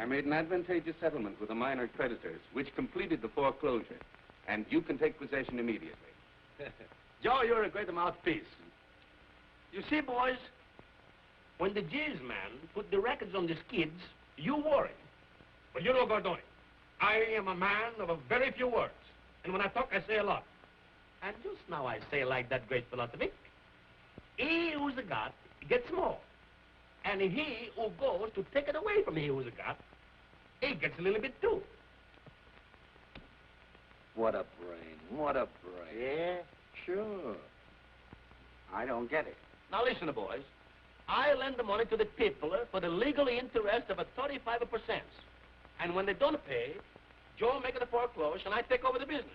I made an advantageous settlement with the minor creditors, which completed the foreclosure. And you can take possession immediately. Joe, you're a great mouthpiece. You see, boys, when the jizz man put the records on the skids, you worried. But you know, Gordoni, I am a man of a very few words. And when I talk, I say a lot. And just now I say like that great philosophy. He who's a god gets more. And he who goes to take it away from he who's a god, he gets a little bit too. What a brain, what a brain. Yeah? Sure. I don't get it. Now listen, boys. I lend the money to the people for the legal interest of a 35%. And when they don't pay, Joe make it a foreclose and I take over the business.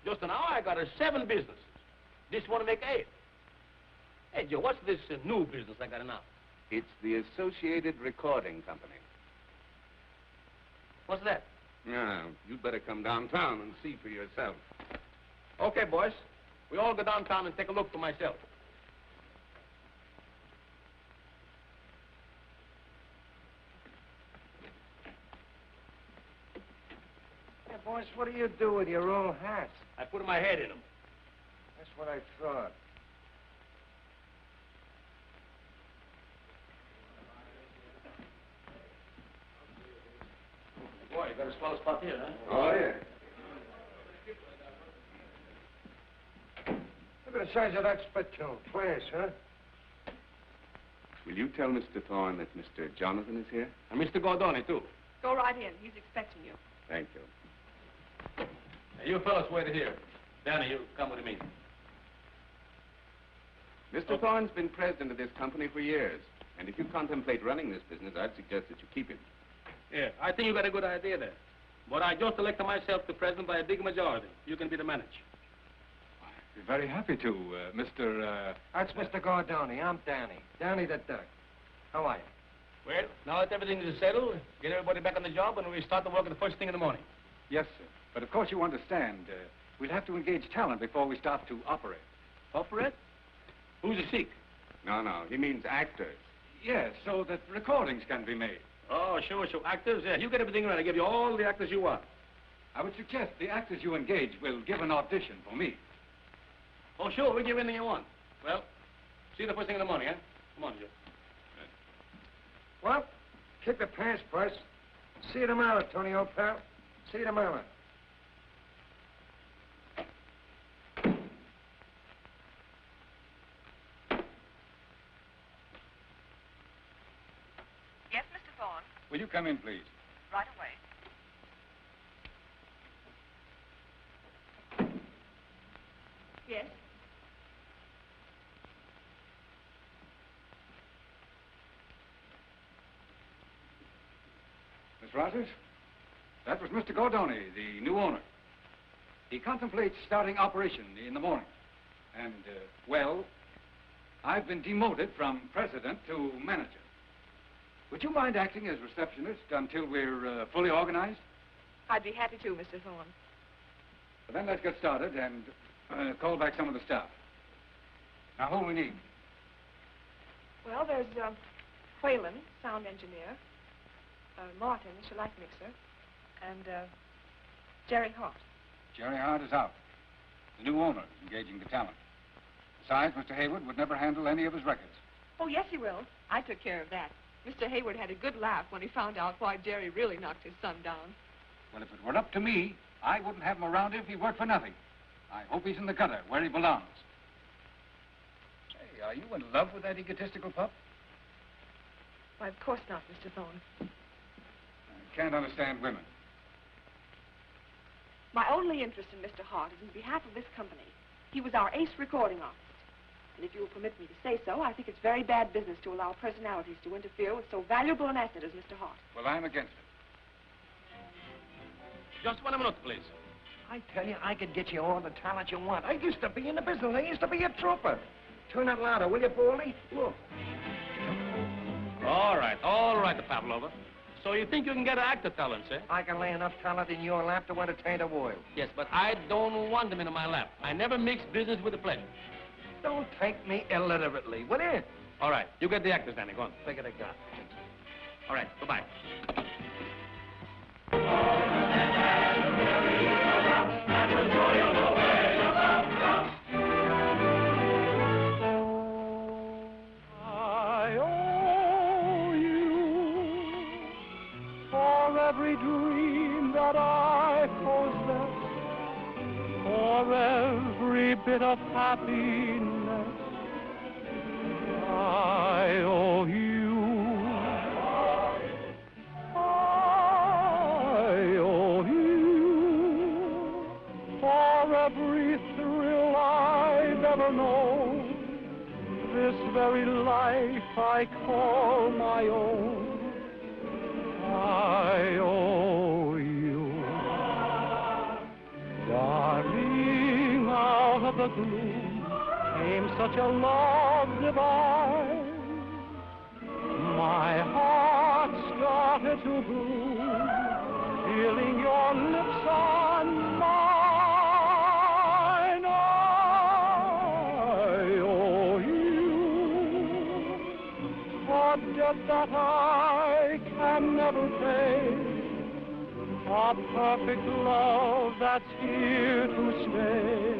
Just now I got 7 businesses. This one make 8. Hey, Joe, what's this new business I got now? It's the Associated Recording Company. What's that? Now, you'd better come downtown and see for yourself. Okay, boys. We all go downtown and take a look for myself. Hey, boys, what do you do with your old hats? I put my head in them. That's what I thought. Boy, you got a swell spot here, huh? Oh, yeah. Look at the size of that spittoon. Class, huh? Will you tell Mr. Thorne that Mr. Jonathan is here? And Mr. Gordoni, too. Go right in. He's expecting you. Thank you. Hey, you fellas wait here. Danny, you come with me. Mr. Thorne's been president of this company for years. And if you contemplate running this business, I'd suggest that you keep him. Yeah, I think you got a good idea there. But I just elected myself the president by a big majority. You can be the manager. I'd be very happy to, Mr. That's Mr. Gordoni. I'm Danny. Danny the Duck. How are you? Well, now that everything is settled, get everybody back on the job and we start the work the first thing in the morning. Yes, sir. But of course you understand, we'll have to engage talent before we start to operate. Operate? Who's a seek? No, he means actors. Yes, so that recordings can be made. Oh, sure. Actors, yeah. You get everything right. I give you all the actors you want. I would suggest the actors you engage will give an audition for me. Oh, sure. We'll give anything you want. Well, see you the first thing in the morning, huh? Come on, Joe. Well, keep your pants pressed. See you tomorrow, Tony, old pal. See you tomorrow. Yes, Mr. Thorne. Will you come in, please? Right away. Yes? Miss Rogers, that was Mr. Gordoni, the new owner. He contemplates starting operation in the morning. And, well, I've been demoted from president to manager. Would you mind acting as receptionist until we're fully organized? I'd be happy to, Mr. Thorne. Well, then let's get started and call back some of the staff. Now, who we need? Well, there's Whalen, sound engineer, Martin, shellac mixer, and Jerry Hart. Jerry Hart is out. The new owner is engaging the talent. Besides, Mr. Hayward would never handle any of his records. Oh, yes, he will. I took care of that. Mr. Hayward had a good laugh when he found out why Jerry really knocked his son down. Well, if it were up to me, I wouldn't have him around if he worked for nothing. I hope he's in the gutter, where he belongs. Say, are you in love with that egotistical pup? Why, of course not, Mr. Thorne. I can't understand women. My only interest in Mr. Hart is in behalf of this company. He was our ace recording artist. And if you will permit me to say so, I think it's very bad business to allow personalities to interfere with so valuable an asset as Mr. Hart. Well, I'm against it. Just 1 minute, please. I tell you, I could get you all the talent you want. I used to be in the business. I used to be a trooper. Turn that louder, will you, Baldy? Look. All right, Pavlova. So you think you can get an actor talent, sir? I can lay enough talent in your lap to entertain the world. Yes, but I don't want them in my lap. I never mix business with the pleasure. Don't take me illiterately, will you? All right, you get the actors, Danny. Go on. Figure they got. All right, goodbye. bit of happiness I owe you. I owe you for every thrill I've ever known. This very life I call my own. I owe you. Darling, out of the gloom came such a love divine. My heart started to bloom, feeling your lips on mine. I owe you a debt that I can never pay, a perfect love that's here to stay.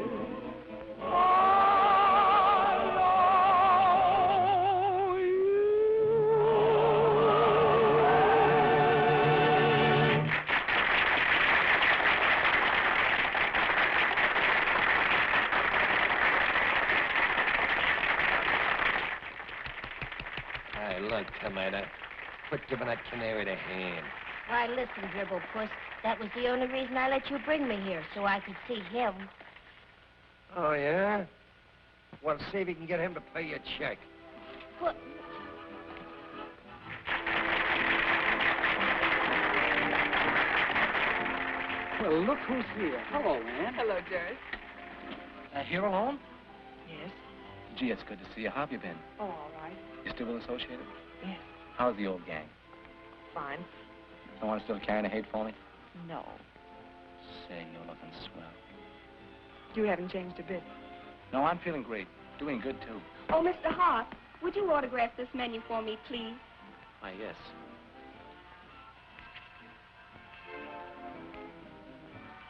I owe you. Hey, look, Tomato. Quit giving that canary the hand. Why, listen, Dribble Puss. That was the only reason I let you bring me here, so I could see him. Oh, yeah? Well, see if you can get him to pay your check. What? Well, look who's here. Hello, Ann. Hello, Jerry. Here alone? Yes. Gee, it's good to see you. How have you been? Oh, all right. You still with Associated? Yes. How's the old gang? Fine. Don't want to still carrying a hate for me? No. Say, you're looking swell. You haven't changed a bit. No, I'm feeling great. Doing good, too. Oh, Mr. Hart, would you autograph this menu for me, please? Why, yes.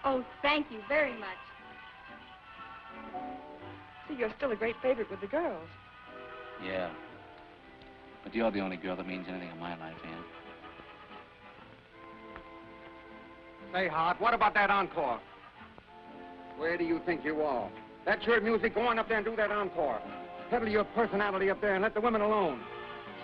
Oh, thank you very much. See, you're still a great favorite with the girls. Yeah. But you're the only girl that means anything in my life, Ann. Say, Hart, what about that encore? Where do you think you are? That's your music. Go on up there and do that encore. Peddle your personality up there and let the women alone.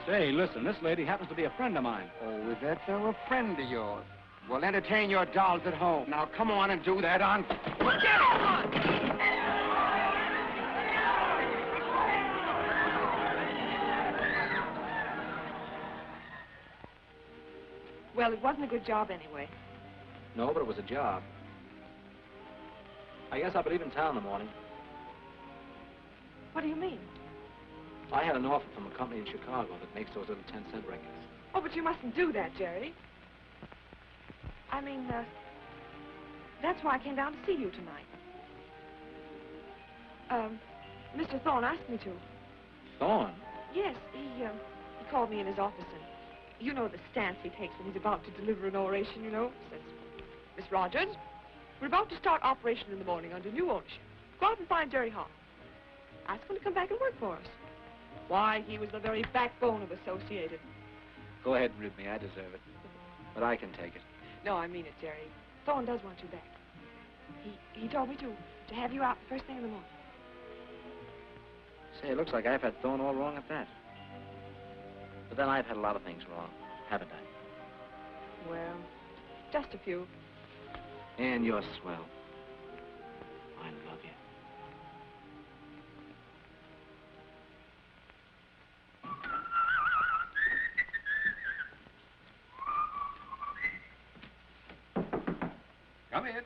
Say, listen, this lady happens to be a friend of mine. Oh, is that so? A friend of yours? Well, entertain your dolls at home. Now, come on and do that encore. Get on! Well, it wasn't a good job anyway. No, but it was a job. I guess I'll be leaving town in the morning. What do you mean? I had an offer from a company in Chicago that makes those little 10-cent records. Oh, but you mustn't do that, Jerry. I mean, that's why I came down to see you tonight. Mr. Thorne asked me to. Thorne? Yes, he called me in his office, and you know the stance he takes when he's about to deliver an oration, you know? Says, Miss Rogers, we're about to start operation in the morning under new ownership. Go out and find Jerry Hart. Ask him to come back and work for us. Why, he was the very backbone of Associated. Go ahead and rib me. I deserve it. But I can take it. No, I mean it, Jerry. Thorne does want you back. He told me to have you out the first thing in the morning. Say, it looks like I've had Thorne all wrong at that. But then I've had a lot of things wrong, haven't I? Well, just a few. And you're swell. I love you. Come in.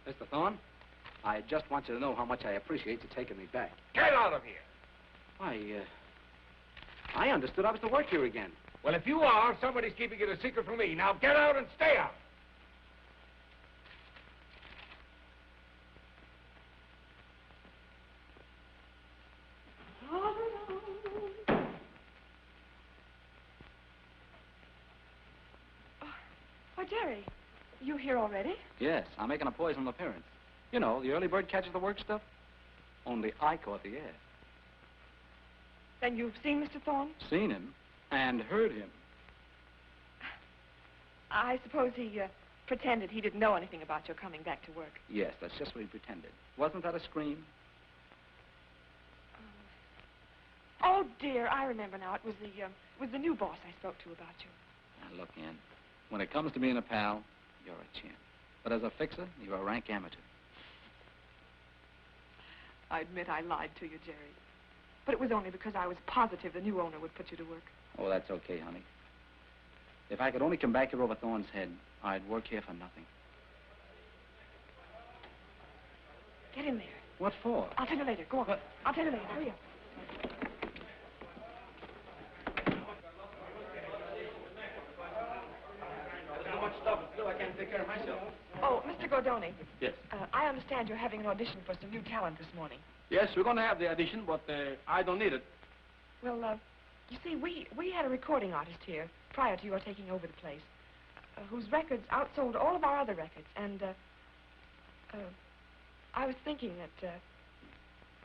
Mr. Thorne, I just want you to know how much I appreciate you taking me back. Get out of here. I understood I was to work here again. Well, if you are, somebody's keeping it a secret from me. Now get out and stay out. Why, Jerry, you here already? Yes, I'm making a poison appearance. You know, the early bird catches the work stuff. Only I caught the air. Then you've seen Mr. Thorne? Seen him and heard him. I suppose he pretended he didn't know anything about your coming back to work. Yes, that's just what he pretended. Wasn't that a scream? Oh, dear, I remember now. It was the new boss I spoke to about you. Now, look, Ann, when it comes to being a pal, you're a champ. But as a fixer, you're a rank amateur. I admit I lied to you, Jerry. But it was only because I was positive the new owner would put you to work. Oh, that's okay, honey. If I could only come back here over Thorne's head, I'd work here for nothing. Get in there. What for? I'll tell you later. Go on. I'll tell you later. Hurry up. There's so much stuff to do, I can't take care of myself. Oh, Mr. Gordoni. Yes. I understand you're having an audition for some new talent this morning. Yes, we're going to have the audition, but I don't need it. Well, you see, we had a recording artist here prior to your taking over the place, whose records outsold all of our other records, and, I was thinking that,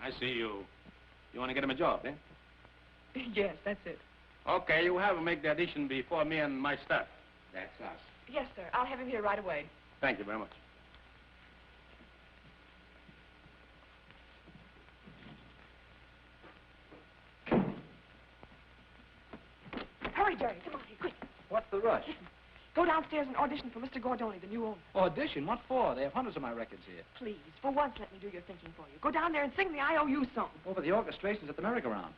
I see you. You want to get him a job, eh? Yes, that's it. Okay, you have him make the audition before me and my staff. That's us. Yes, sir. I'll have him here right away. Thank you very much. Hurry, Jerry. Come on here, quick. What's the rush? Go downstairs and audition for Mr. Gordoni, the new owner. Audition? What for? They have hundreds of my records here. Please, for once, let me do your thinking for you. Go down there and sing the IOU song. Oh, but the orchestration's at the merry-go-round.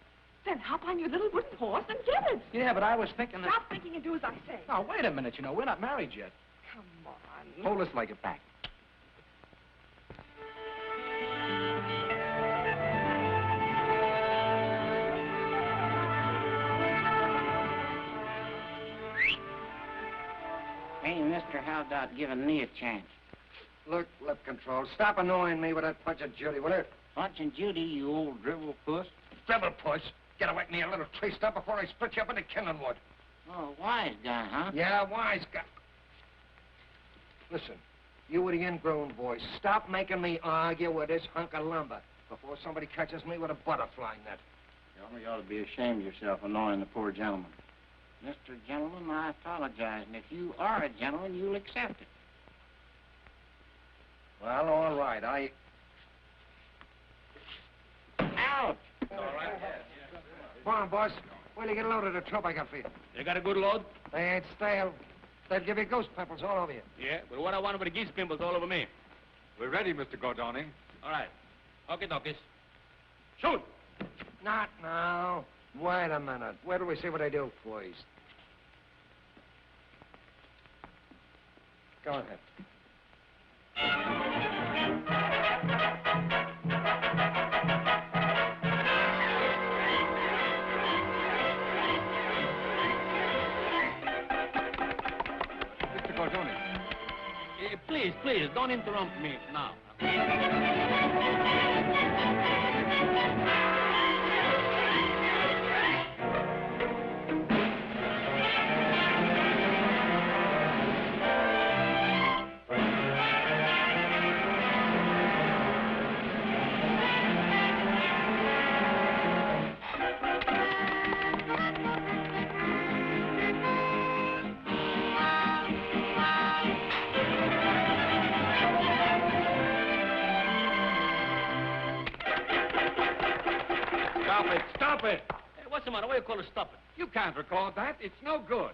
Then hop on your little wooden horse and get it. Yeah, but I was thinking that... Stop thinking and do as I say. Now, wait a minute, you know, we're not married yet. Come on. Hold this leg back. Hey, mister, how about giving me a chance? Look, lip control, stop annoying me with that Punch and Judy, will you? Punch and Judy, you old dribble puss. Dribble puss. Get away from me a little traced up before I split you up into kindling wood. Oh, wise guy, huh? Yeah, wise guy. Listen, you with the ingrown voice, stop making me argue with this hunk of lumber before somebody catches me with a butterfly net. You only ought to be ashamed of yourself annoying the poor gentleman. Mr. Gentleman, I apologize, and if you are a gentleman, you'll accept it. Well, all right, Ouch! All right. Come on, boss. Where'll you get a load of the trouble I got for you? You got a good load? They ain't stale. They'll give you ghost pimples all over you. Yeah, but what I want about the geese pimples all over me. We're ready, Mr. Gordoni. All right. Okay, donkeys. Shoot! Not now. Wait a minute. Where do we see what they do first? Go ahead. Mr. Gordoni. Please, don't interrupt me now. Stop it! Hey, what's the matter? What do you call it stop it? You can't record that. It's no good.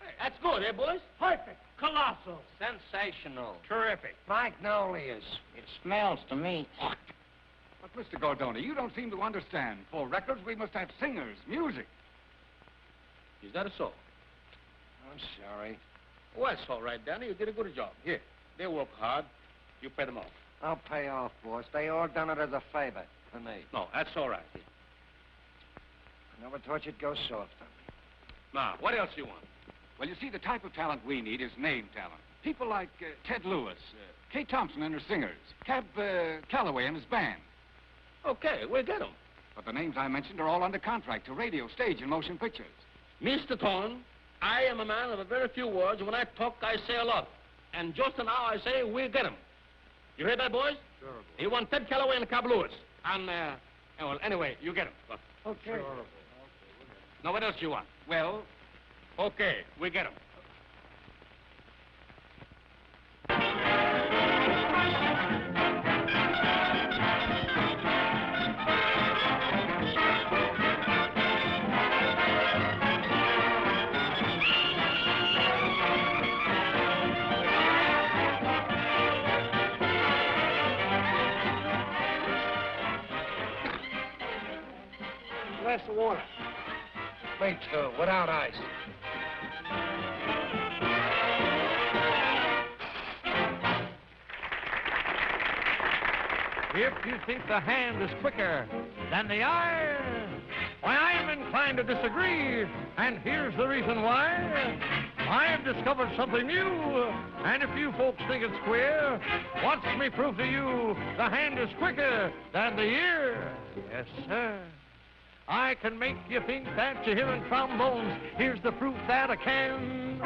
Hey, that's good, eh, boys? Perfect. Colossal. Sensational. Terrific. Magnolias. It smells to me. But, Mr. Gordoni, you don't seem to understand. For records, we must have singers, music. Is that so? I'm sorry. Well, that's all right, Danny. You did a good job. Here, they work hard. You pay them off. I'll pay off, boss. They all done it as a favor to me. No, that's all right. I never thought you'd go soft on me. Now, what else you want? Well, you see, the type of talent we need is name talent. People like Ted Lewis, Kay Thompson and her singers, Cab Calloway and his band. Okay, we'll get them. But the names I mentioned are all under contract to radio, stage, and motion pictures. Mr. Thorne, I am a man of a very few words. When I talk, I say a lot. And just now I say we'll get them. You heard that, boys? Sure, boy. You want Ted Calloway and Cab Lewis. And, well, anyway, you get them. Okay. Sure. Now, what else you want? Well, Okay, we get them. glass of water. Me too, without ice. If you think the hand is quicker than the eye, why, I am inclined to disagree, and here's the reason why. I have discovered something new, and if you folks think it's queer, watch me prove to you the hand is quicker than the ear. Yes, sir. I can make you think that you're hearing trombones. Here's the proof that I can.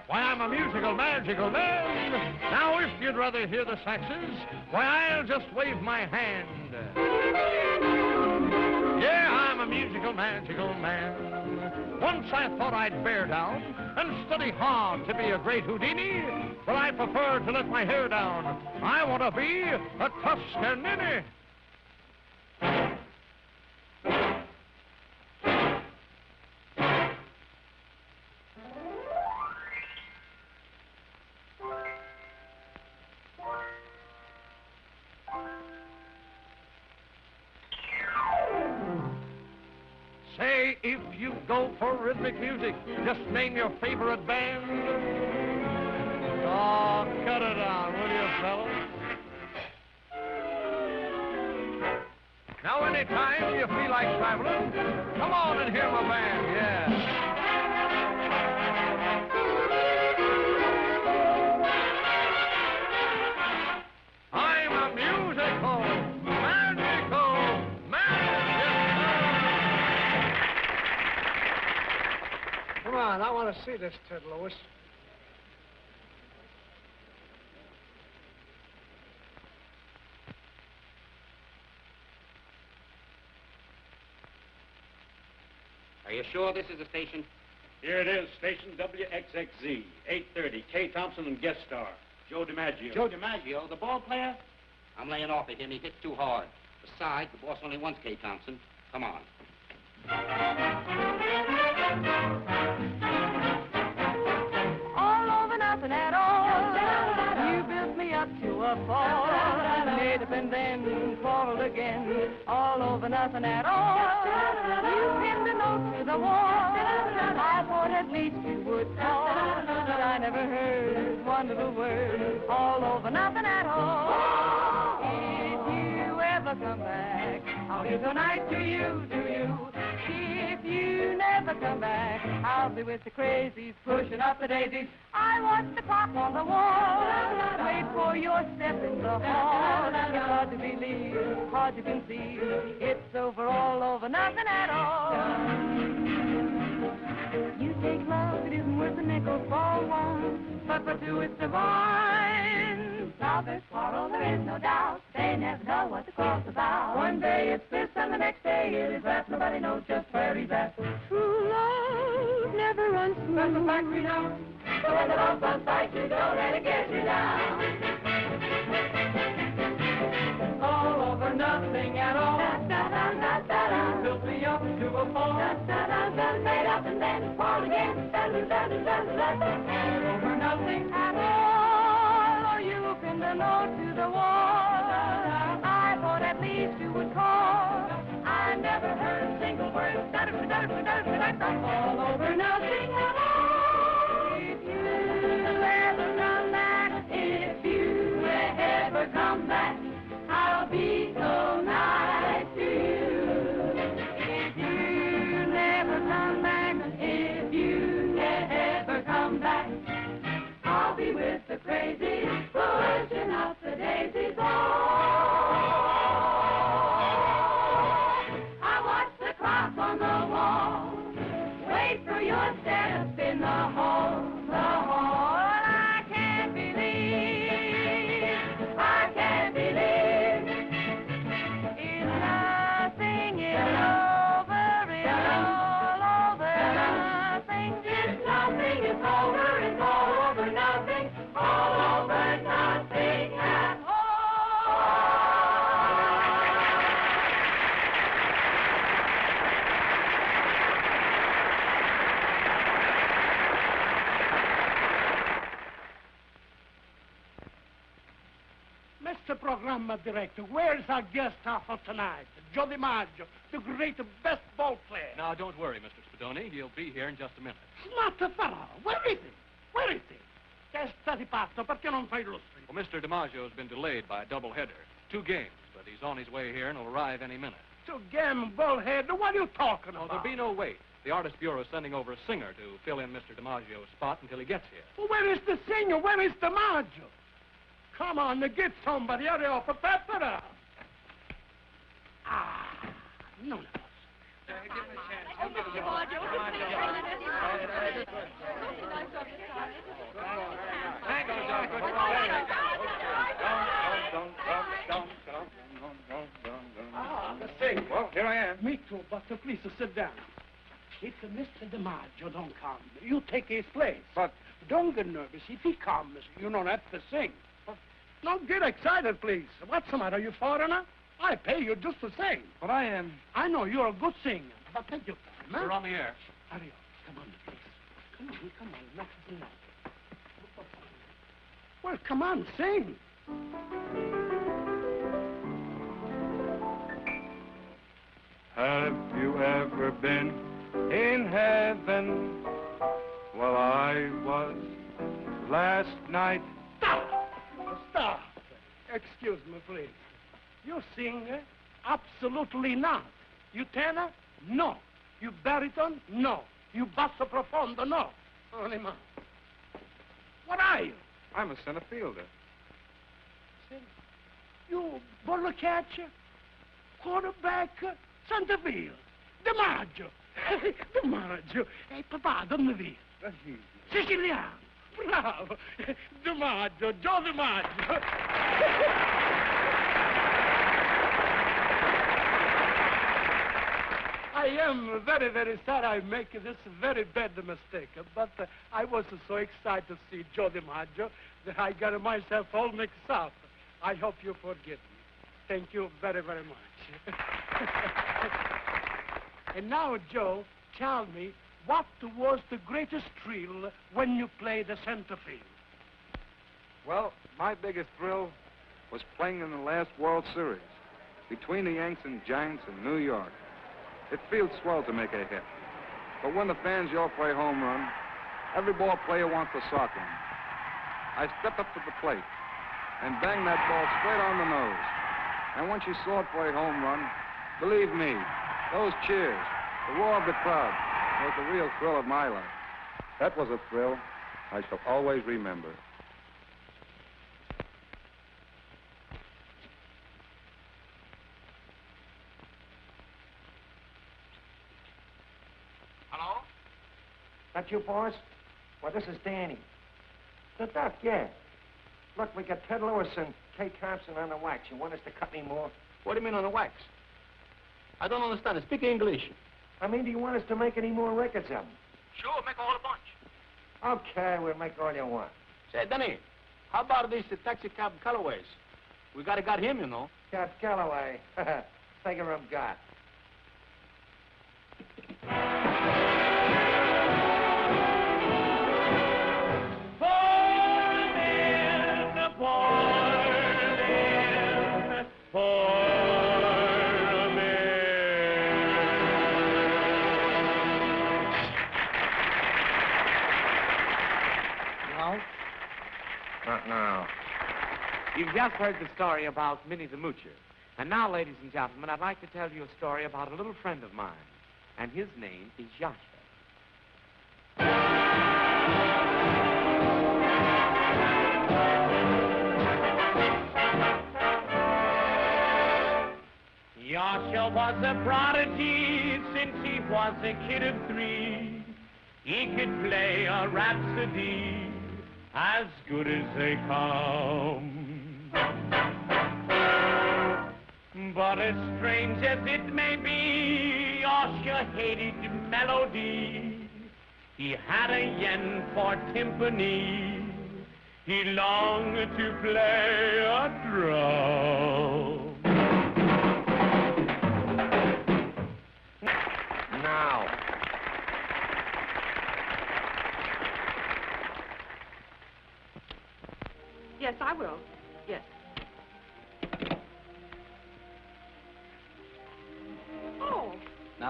Why, I'm a musical, magical man. Now, if you'd rather hear the saxes, why, I'll just wave my hand. Yeah, I'm a musical, magical man. Once I thought I'd bear down and study hard to be a great Houdini, but I prefer to let my hair down. I want to be a Toscanini. Say, if you go for rhythmic music, just name your favorite band. Oh, cut it out, will you, fellas? Now, anytime you feel like traveling, come on and hear my band, yeah. I'm a musical, magical man. Come on, I want to see this, Ted Lewis. Are you sure this is the station? Here it is, station WXXZ, 8:30, K. Thompson and guest star, Joe DiMaggio. Joe DiMaggio, the ball player? I'm laying off of him. He hits too hard. Besides, the boss only wants K. Thompson. Come on. All over nothing at all. You built me up to a fall. Made up and then fall again. All over nothing at all. You pinned a note to the wall. I thought at least you would call, but I never heard one little word. All over nothing at all. If you ever come back, I'll be so nice to you, to you. If you never come back, I'll be with the crazies, pushing up the daisies. I watch the clock on the wall, wait for your step in the hall. It's hard to believe, hard to conceive, it's over, all over, nothing at all. You take love, it isn't worth a nickel for one, but for two it's divine. Lovers quarrel, there is no doubt, they never know what the quarrel's about. One day it's this and the next day it is that, nobody knows just where he's at. True love never runs smooth. That's a fact we know, so when the love bus fights you, don't let it get you down. All over nothing at all. You built me up to a fall. Made up and then fall again. All over nothing at all. You pinned a note to the wall. I thought at least you would call. I never heard a single word. All over nothing at all. If you ever come back, if you ever come back, I'll be so nice to you. If you never come back, if you never come back, I'll be with the crazies, pushing up the daisies. Oh, I watch the clock on the wall, wait for your steps in the hall, the hall. I can't believe, I can't believe it's nothing, it's over, it's all over. Nothing, it's nothing, it's over, it's all over. Nothing, all over, nothing. Mamma Director, where's our guest star for tonight? Joe DiMaggio, the great best ball player. Now, don't worry, Mr. Spadoni. He'll be here in just a minute. Smart fellow. Where is he? Where is he? Che sta di fatto? Perché non fai lustri? Well, Mr. DiMaggio's been delayed by a doubleheader. 2 games, but he's on his way here and will arrive any minute. 2 game bullhead. What are you talking Oh, about? there'll be no wait. The Artist Bureau is sending over a singer to fill in Mr. DiMaggio's spot until he gets here. Well, where is the singer? Where is DiMaggio? Come on, get somebody. Hurry up. Pepper. No. Give him a chance. Hang on, Joe. The singer. Well, here I am. Me too, but please sit down. If Mr. DiMaggio don't come, you take his place. But don't get nervous. If he comes, you don't have to sing. Don't get excited, please. What's the matter? You foreigner? I pay you just to sing. But I am. I know you're a good singer, but take your time, huh? We're on the air. Hurry up. Come on, please. Come on. Enough is enough. Well, come on, sing. Have you ever been in heaven? Well, I was last night. Stop. Excuse me, please. You singer? Absolutely not. You tenor? No. You baritone? No. You basso profondo? No. Anima. What are you? I'm a center fielder. You ball catcher? Quarterback? Center field? DiMaggio. DiMaggio. Hey, papà, dove vivi? Siciliano. Bravo. DiMaggio, Joe DiMaggio. I am very, very sorry I make this very bad mistake, but I was so excited to see Joe DiMaggio that I got myself all mixed up. I hope you forgive me. Thank you very, very much. And now, Joe, tell me, what was the greatest thrill when you played the center field? Well, my biggest thrill was playing in the last World Series between the Yanks and Giants in New York. It feels swell to make a hit. But when the fans yell for a home run, every ball player wants to sock him. I stepped up to the plate and banged that ball straight on the nose. And when she saw it for a home run, believe me, those cheers, the roar of the crowd, was the real thrill of my life. That was a thrill I shall always remember. Hello? That you, boss? Well, this is Danny. The Duck, yeah. Look, we got Ted Lewis and Kay Thompson on the wax. You want us to cut any more? What do you mean on the wax? I don't understand. Speak English. I mean, do you want us to make any more records of them? Sure, make a whole bunch. Okay, we'll make all you want. Say, Danny, how about these taxi cab colorways? We got him, you know. Got Galloway. Figure him got. Not now. You've just heard the story about Minnie the Moocher. And now, ladies and gentlemen, I'd like to tell you a story about a little friend of mine. And his name is Yasha. Yasha was a prodigy since he was a kid of 3. He could play a rhapsody as good as they come. But as strange as it may be, Yasha hated melody. He had a yen for timpani. He longed to play a drum. Now. Yes, I will. Yes.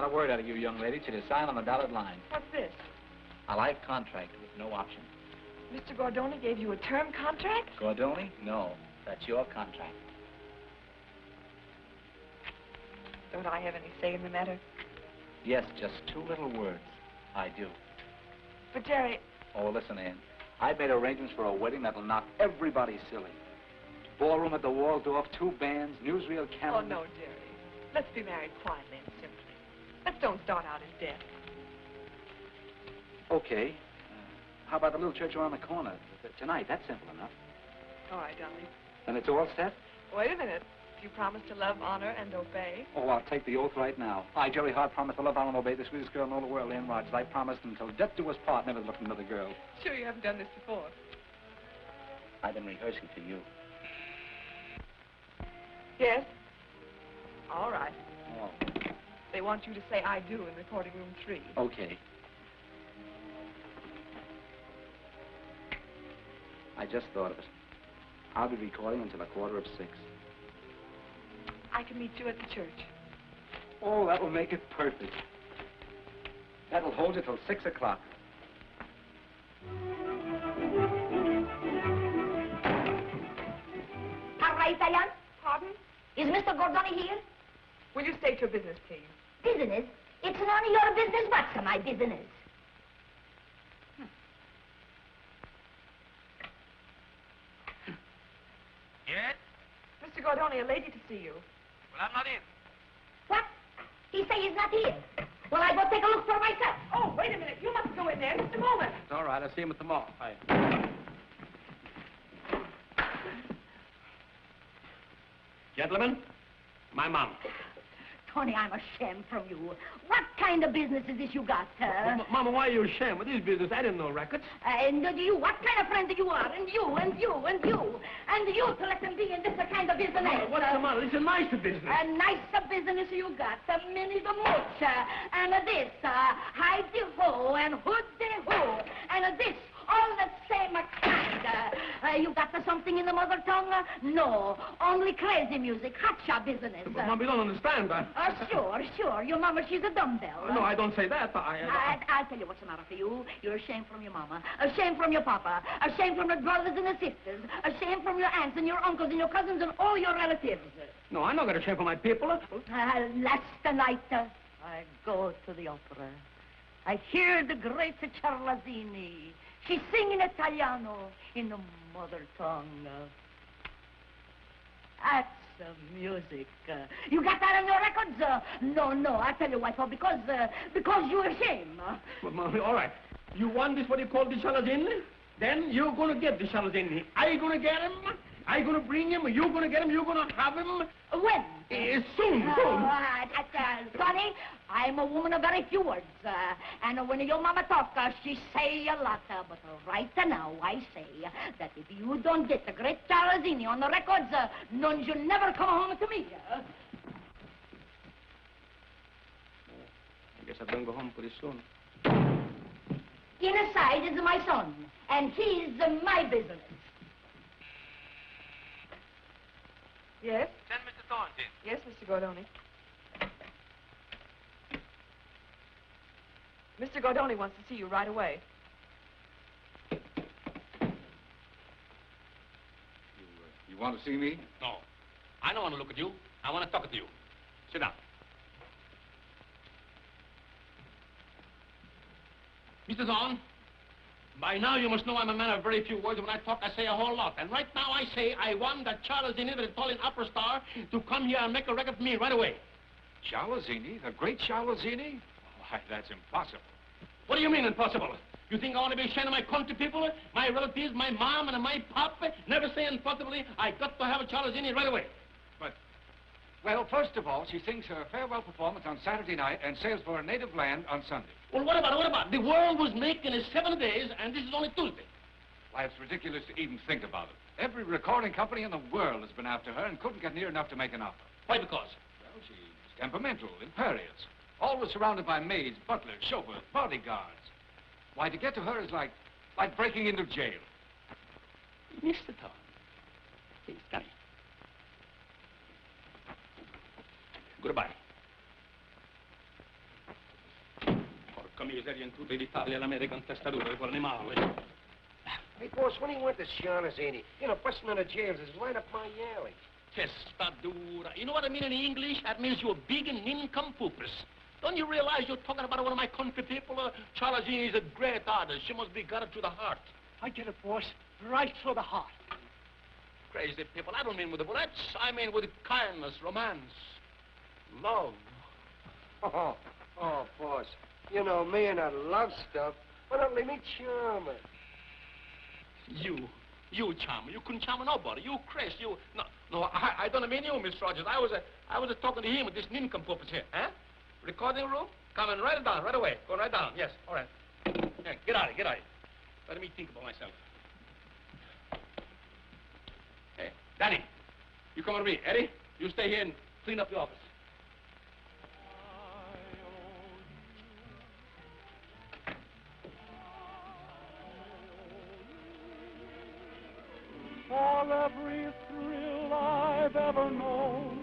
Not a word out of you, young lady, till you sign on the dotted line. What's this? A life contract with no option. Mr. Gordoni gave you a term contract? Gordoni? No. That's your contract. Don't I have any say in the matter? Yes, just 2 little words. I do. But, Jerry... Oh, listen, Ann. I've made arrangements for a wedding that'll knock everybody silly. Ballroom at the Waldorf, 2 bands, newsreel calendar. Oh, no, Jerry. Let's be married quietly and simply. Let's don't start out in debt. Okay. How about the little church around the corner? Tonight, that's simple enough. All right, darling. Then it's all set? Wait a minute. You promise to love, honor, and obey? Oh, I'll take the oath right now. I, Jerry Hart, promise to love, honor, and obey the sweetest girl in all the world, Ann Rogers. I promised until death do us part, never to look at another girl. Sure you haven't done this before? I've been rehearsing for you. Yes? All right. Oh. They want you to say I do in recording room 3. Okay. I just thought of it. I'll be recording until 5:45. I can meet you at the church. Oh, that will make it perfect. That'll hold you till 6 o'clock. All right, Diane. Pardon? Is Mr. Gordoni here? Will you state your business, please? Business? It's none of your business. What's my business? Yes? Mr. Gordoni, a lady to see you. Well, I'm not in. What? He say he's not here. Well, I go take a look for myself. Oh, wait a minute. You mustn't go in there. Just a moment. It's all right. I'll see him at the mall. Bye. Gentlemen, my mom. Tony, I'm ashamed from you. What kind of business is this you got, sir? Mama, why are you ashamed with this business? I didn't know records. And you, what kind of friend you are? And you, and you, and you. And you to let them be in this kind of business. What's the matter? This is a nicer business. A nicer business you got. Mini the mooch. And this, hide the ho, and hood the ho. And this, all the same kind. You got something in the mother tongue? No, only crazy music, hotshot business. But, Mom, you don't understand that. Sure. Your mama, she's a dumbbell. No, I don't say that. I'll tell you what's the matter for you. You're ashamed from your mama, ashamed from your papa, ashamed from your brothers and your sisters, ashamed from your aunts and your uncles and your cousins and all your relatives. No, I'm not going to shame for my people. Last night, I go to the opera. I hear the great Charlesini. She's singing Italiano in the mother tongue. That's music. You got that on your records? No, I'll tell you why. Because you're ashamed. But, Mom, all right. You want this, what you call the Charlesini? Then you're going to get the Charlesini. Are you going to get him? Are you going to bring him? You're going to get him? You're going to have him? When? Soon. Sonny, I'm a woman of very few words. And when your mama talks, she say a lot. But right now, I say that if you don't get the great Charlesini on the records, none you never come home to me. I guess I better go home pretty soon. Inside is my son, and he's my business. Yes? Send Mr. Thornton. Yes, Mr. Gordoni. Mr. Gordoni wants to see you right away. You want to see me? No. I don't want to look at you. I want to talk to you. Sit down. Mr. Thorne, by now you must know I'm a man of very few words. When I talk, I say a whole lot. And right now I say I want that Charlesini, the Italian opera star, to come here and make a record for me right away. Charlesini? The great Charlesini? Why, that's impossible. What do you mean impossible? You think I want to be ashamed of my country people, my relatives, my mom and my pop? Never say impossibly. I got to have a Charlesini right away. But, well, first of all, she sings her farewell performance on Saturday night and sails for her native land on Sunday. Well, what about? The world was making in 7 days, and this is only Tuesday. Why, it's ridiculous to even think about it. Every recording company in the world has been after her and couldn't get near enough to make an offer. Why, because? Well, she's temperamental, imperious, always surrounded by maids, butlers, chauffeurs, bodyguards. Why, to get to her is like breaking into jail. Mr. Thorne, please, come here. Goodbye. miseria in tutta l'Italia l'American testatura di quell'animale. Hey, boss, when he went to Shaughnessy, busting in the jails is right up my alley. Testadura. You know what I mean in English? That means you're big and nincompoops. Don't you realize you're talking about one of my country people? Charles is a great artist. She must be got it to the heart. I get it, boss. Right through the heart. Crazy people. I don't mean with the bullets. I mean with kindness, romance, love. Oh, boss. You know me and that love stuff. But only me charmer. You charmer. You couldn't charm nobody. You Chris. You no. I don't mean you, Miss Rogers. I was talking to him with this nincompoops here, huh? Recording room? Come and write it down right away. Go right down. Yes. All right. Yeah, get out of here. Let me think about myself. Hey, Danny, you come with me. Eddie, you stay here and clean up the office. For every thrill I've ever known,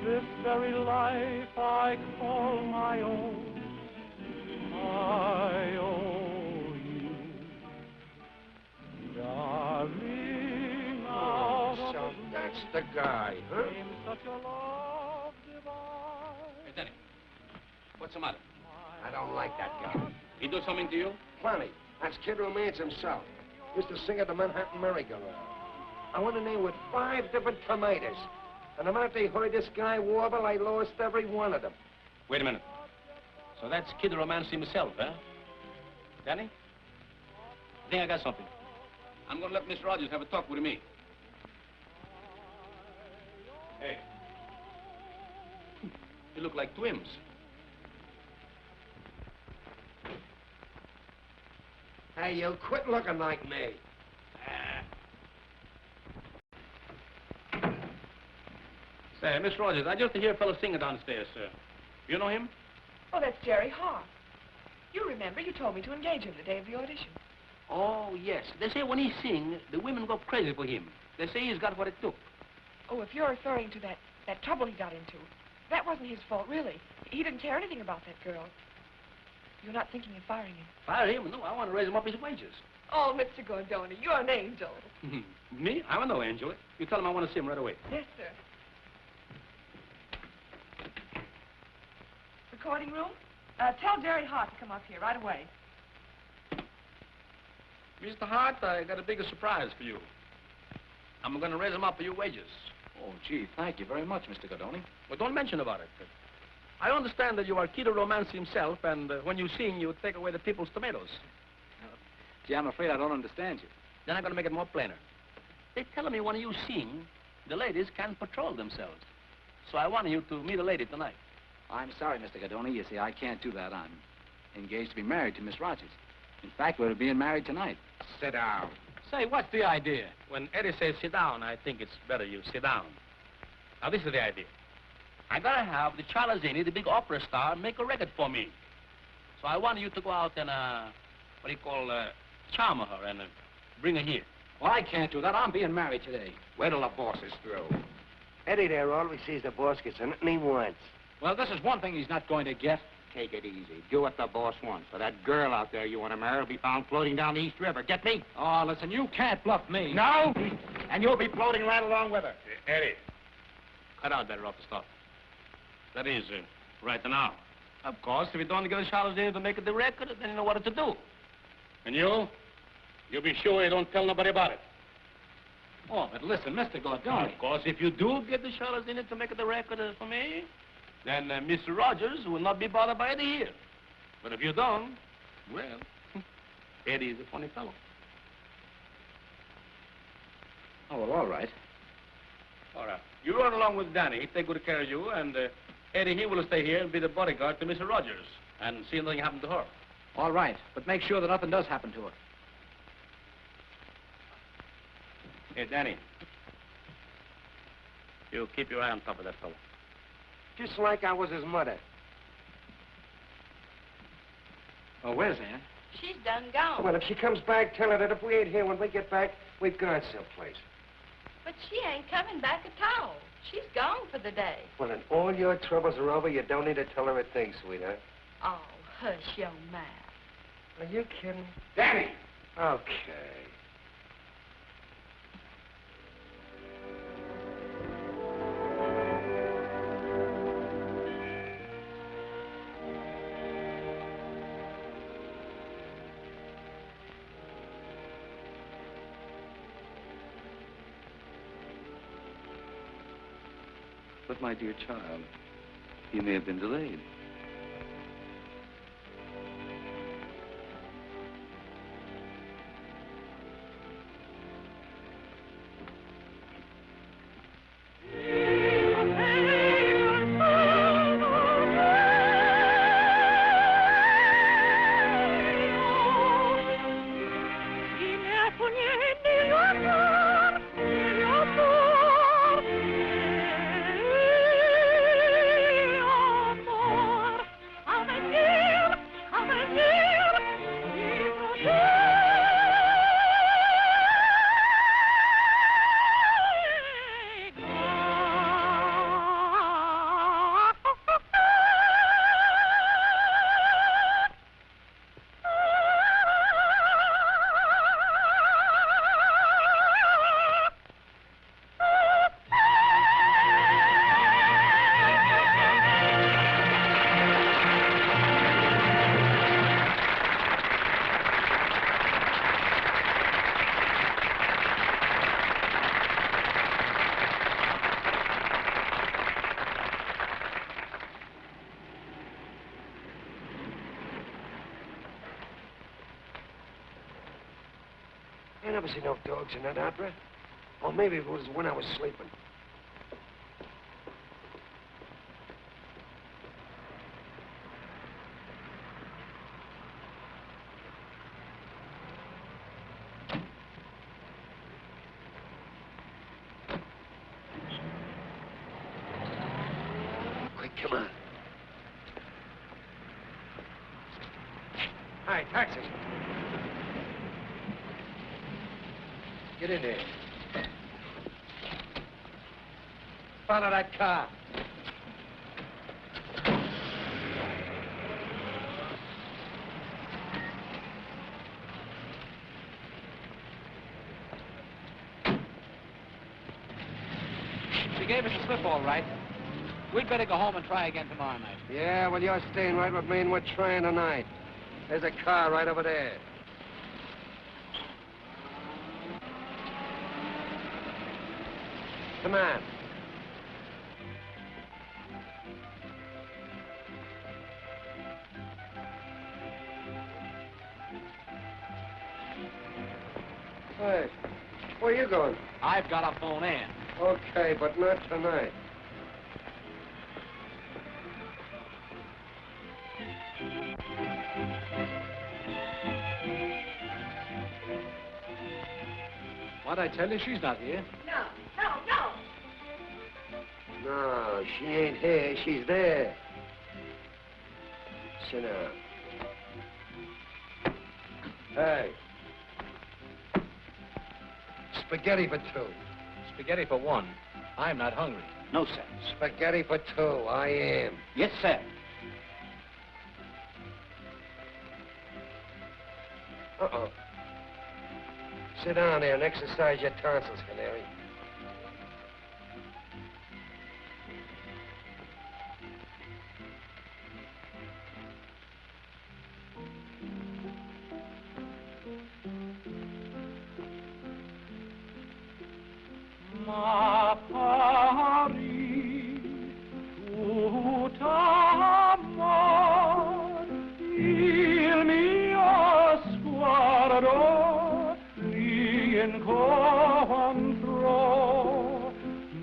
this very life I call my own, I owe you, darling. So that's the guy, huh? Such a love divine. Hey, Danny, what's the matter? I don't like that guy. He do something to you? Plenty. That's Kid Romance himself. Used to sing at the Manhattan merry-go-round. I went in there with 5 different tomatoes. And the minute they heard this guy warble, I lost every one of them. Wait a minute. So that's Kid Romance himself, huh? Danny? I think I got something. I'm going to let Miss Rogers have a talk with me. Hey. You look like twins. Hey, you quit looking like me. Say, Miss Rogers, I just hear a fellow singing downstairs, sir. You know him? Oh, that's Jerry Hart. You remember you told me to engage him the day of the audition. Oh, yes. They say when he sings, the women go crazy for him. They say he's got what it took. Oh, if you're referring to that trouble he got into, that wasn't his fault, really. He didn't care anything about that girl. You're not thinking of firing him? Fire him? No, I want to raise him up his wages. Oh, Mr. Gordoni, you're an angel. Me? I'm no angel. You tell him I want to see him right away. Yes, sir. Recording room? Tell Jerry Hart to come up here right away. Mr. Hart, I got a bigger surprise for you. I'm going to raise him up for your wages. Oh, gee, thank you very much, Mr. Gordoni. Well, don't mention about it. I understand that you are Kid Romance himself, and when you sing, you take away the people's tomatoes. Gee, I'm afraid I don't understand you. Then I'm going to make it more plainer. They tell me when you sing, the ladies can't patrol themselves. So I want you to meet a lady tonight. I'm sorry, Mr. Gordoni. You see, I can't do that. I'm engaged to be married to Miss Rogers. In fact, we're being married tonight. Sit down. Say, what's the idea? When Eddie says sit down, I think it's better you sit down. Now, this is the idea. I gotta have the Charlesini, the big opera star, make a record for me. So I want you to go out and, charm her and bring her here. Well, I can't do that. I'm being married today. Wait till the boss is through. Eddie there always sees the boss gets anything he wants. Well, this is one thing he's not going to get. Take it easy. Do what the boss wants. For that girl out there you want to marry will be found floating down the East River. Get me? Oh, listen, you can't bluff me. No? And you'll be floating right along with her. Eddie, cut out that rough stuff. That is, right now. Of course, if you don't get a Charlesini to make it the record, then you know what to do. And you be sure you don't tell nobody about it. Oh, but listen, Mr. Gordoni. Of course, if you do get the Charlesini to make it the record for me, then Mr. Rogers will not be bothered by Eddie here. But if you don't, well, Eddie is a funny fellow. Oh, well, all right. All right. You run along with Danny. He'll take good care of you, and Eddie, he will stay here and be the bodyguard to Mr. Rogers and see nothing happen to her. All right, but make sure that nothing does happen to her. Hey, Danny. You keep your eye on top of that fellow. Just like I was his mother. Oh, where's Ann? She's done gone. Well, if she comes back, tell her that if we ain't here when we get back, we've gone someplace. But she ain't coming back at all. She's gone for the day. Well, then all your troubles are over. You don't need to tell her a thing, sweetheart. Oh, Hush, young man. Are you kidding? Danny! Okay. But, my dear child, you may have been delayed. I never see no dogs in that opera. Or maybe it was when I was sleeping. Quick, come on. Hi, taxi. Get in there. Follow that car. She gave us a slip all right. We'd better go home and try again tomorrow night. Yeah, well, you're staying right with me, and we're trying tonight. There's a car right over there. Come on. Hey, where you going? I've got a phone in. Okay, but not tonight. What'd I tell you? She's not here. No. No, she ain't here. She's there. Sit down. Hey. Spaghetti for two. Spaghetti for one. I'm not hungry. No, sir. Spaghetti for two. I am. Yes, sir. Uh-oh. Sit down there and exercise your tonsils, Canary. Ma pari tout amor, il mio sguardo rincontrò,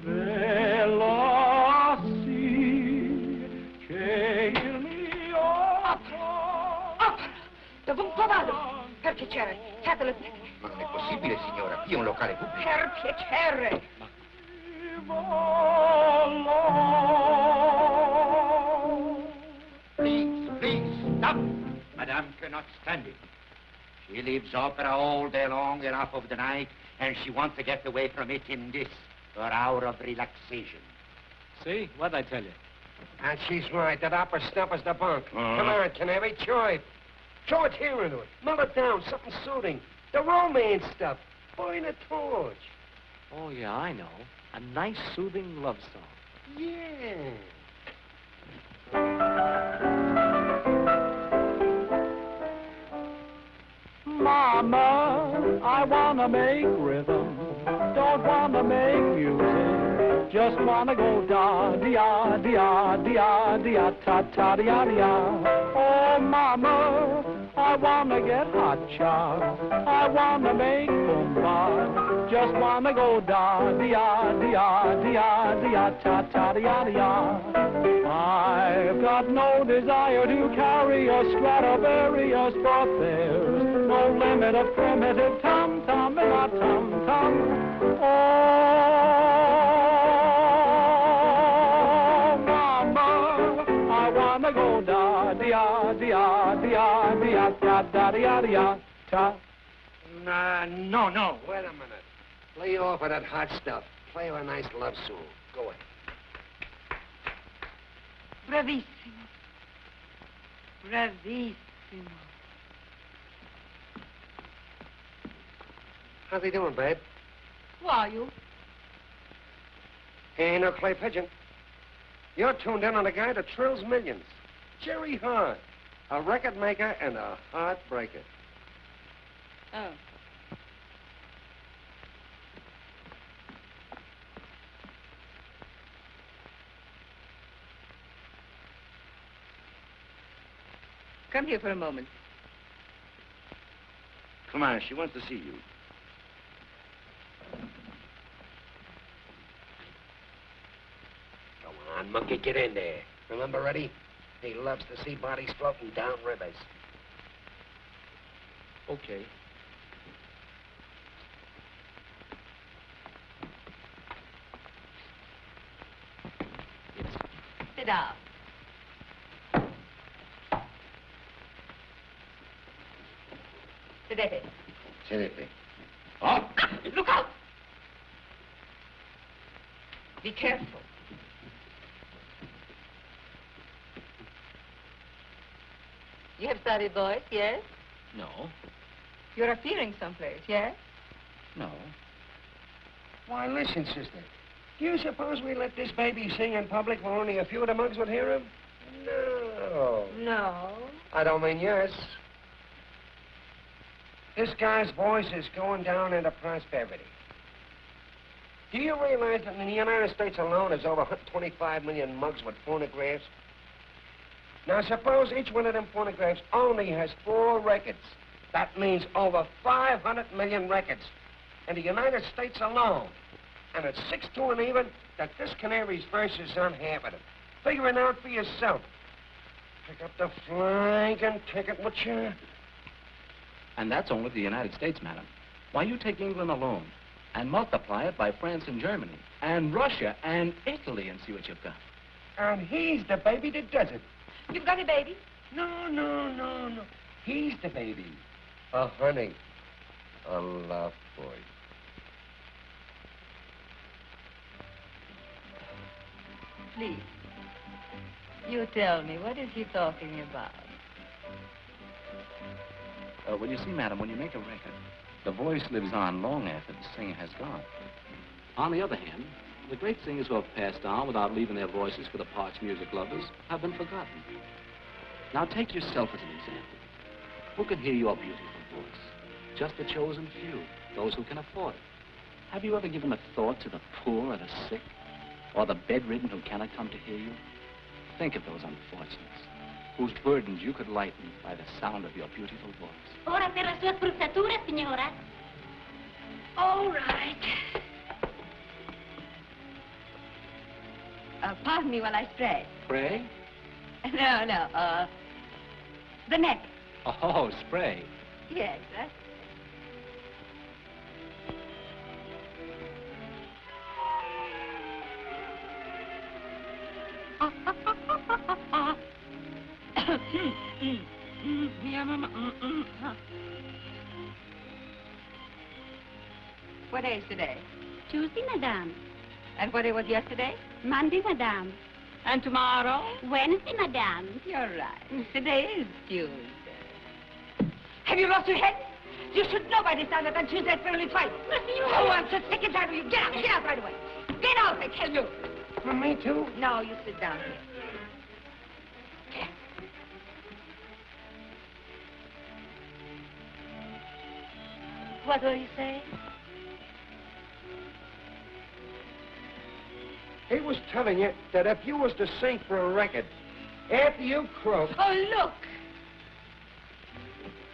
bella sì che il mio Dove un cavallo? Per piacere, fatelo. Ma non è possibile, signora. Qui è un locale pubblico. Per piacere. Please, stop. Madame cannot stand it. She leaves opera all day long and half of the night, and she wants to get away from it in this, her hour of relaxation. See? What'd I tell you? And she's right. That upper stump is the bunk. Come on, Canary, chirp. Throw a tear into it. Melt it down, something soothing. The romance stuff. Burn a torch. Oh, yeah, I know. A nice, soothing love song. Yeah. Mama, I wanna make rhythm, don't wanna make music, just wanna go da-dee-ah, dee-ah, dee-ah, dee-ah, ta-ta-dee-ah-dee-ah. Oh, Mama, I wanna get hot shot, I wanna make boom-ba, just wanna go da-dee-ah, dee-ah, dee-ah, dee-ah, ta-ta-dee-ah-dee-ah. I've got no desire to carry a Stradivarius, but there's no limit of primitive tum-tum in a tum-tum. Oh, Mama, I wanna go da-dee-ah-dee-ah-dee-ah-dee-ah-da-da-dee-ah-dee-ah, No. Wait a minute. Lay off of that hot stuff. Play her a nice love song. Go ahead. Bravissimo. Bravissimo. How's he doing, babe? Who are you? He ain't no clay pigeon. You're tuned in on a guy that thrills millions. Jerry Hart. A record maker and a heartbreaker. Oh. Come here for a moment. Come on, she wants to see you. Come on, monkey, get in there. Remember, Eddie? He loves to see bodies floating down rivers. Okay. Sit down. Sedete. Sedete. Oh! Look out! Be careful. You have studied voice, yes? No. You're appearing someplace, yes? No. Why, listen, sister. Do you suppose we let this baby sing in public where only a few of the mugs would hear him? No. No. I don't mean yes. This guy's voice is going down into prosperity. Do you realize that in the United States alone there's over 125 million mugs with phonographs? Now, suppose each one of them phonographs only has 4 records. That means over 500 million records in the United States alone. And it's 6 to 1 even that this canary's verse is on half of it. Figure it out for yourself. Pick up the flag and take it with you. And that's only the United States, madam. Why, you take England alone and multiply it by France and Germany and Russia and Italy and see what you've got. And he's the baby that does it. You've got a baby? No. He's the baby. A honey. A love boy. Please. You tell me, what is he talking about? Well, you see, madam, when you make a record, the voice lives on long after the singer has gone. On the other hand, the great singers who have passed on without leaving their voices for the parts music lovers have been forgotten. Now, take yourself as an example. Who can hear your beautiful voice? Just the chosen few, those who can afford it. Have you ever given a thought to the poor or the sick, or the bedridden who cannot come to hear you? Think of those unfortunates, whose burdens you could lighten by the sound of your beautiful voice. Ora per la sua spruzzatura, signora. All right. Pardon me while I spray. Spray? No. The neck. Oh, spray. Yes, What day is today? Tuesday, madame. And what day was yesterday? Monday, madame. And tomorrow? Wednesday, madame. You're right. Today is Tuesday. Have you lost your head? You should know by this time that on Tuesday it's only twice. Oh, I'm so sick and tired of you. Get out right away. Get out, I tell you. For me, too? No, you sit down here. What were you saying? He was telling you that if you was to sing for a record, after you croak... Oh, look!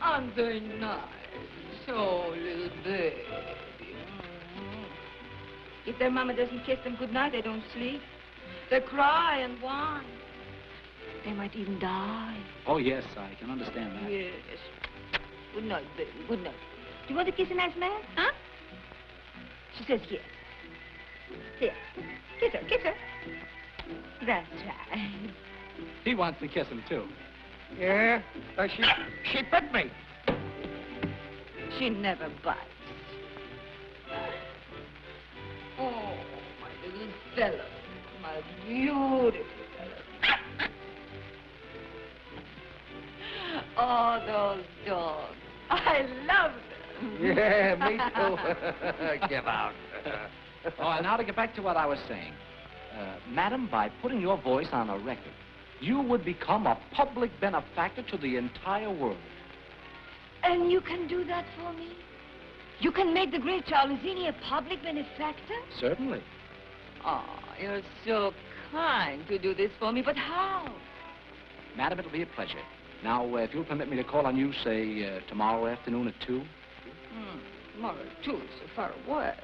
I'm very nice. Oh, little baby. If their mama doesn't kiss them goodnight, they don't sleep. They cry and whine. They might even die. Oh, yes, I can understand that. Yes. Good night, baby. Good night. Do you want to kiss a nice man? Huh? She says yes. Here. Kiss her. Kiss her. That's right. He wants to kiss him, too. Yeah? She bit me. She never bites. Oh, my little fellow. My beautiful fellow. Oh, those dogs. I love them. Yeah, me too. Get out. Oh, and now to get back to what I was saying. Madam, by putting your voice on a record, you would become a public benefactor to the entire world. And you can do that for me? You can make the great Charlesini a public benefactor? Certainly. Oh, you're so kind to do this for me, but how? Madam, it'll be a pleasure. Now, if you'll permit me to call on you, say, tomorrow afternoon at 2. Tomorrow at 2 is so far away.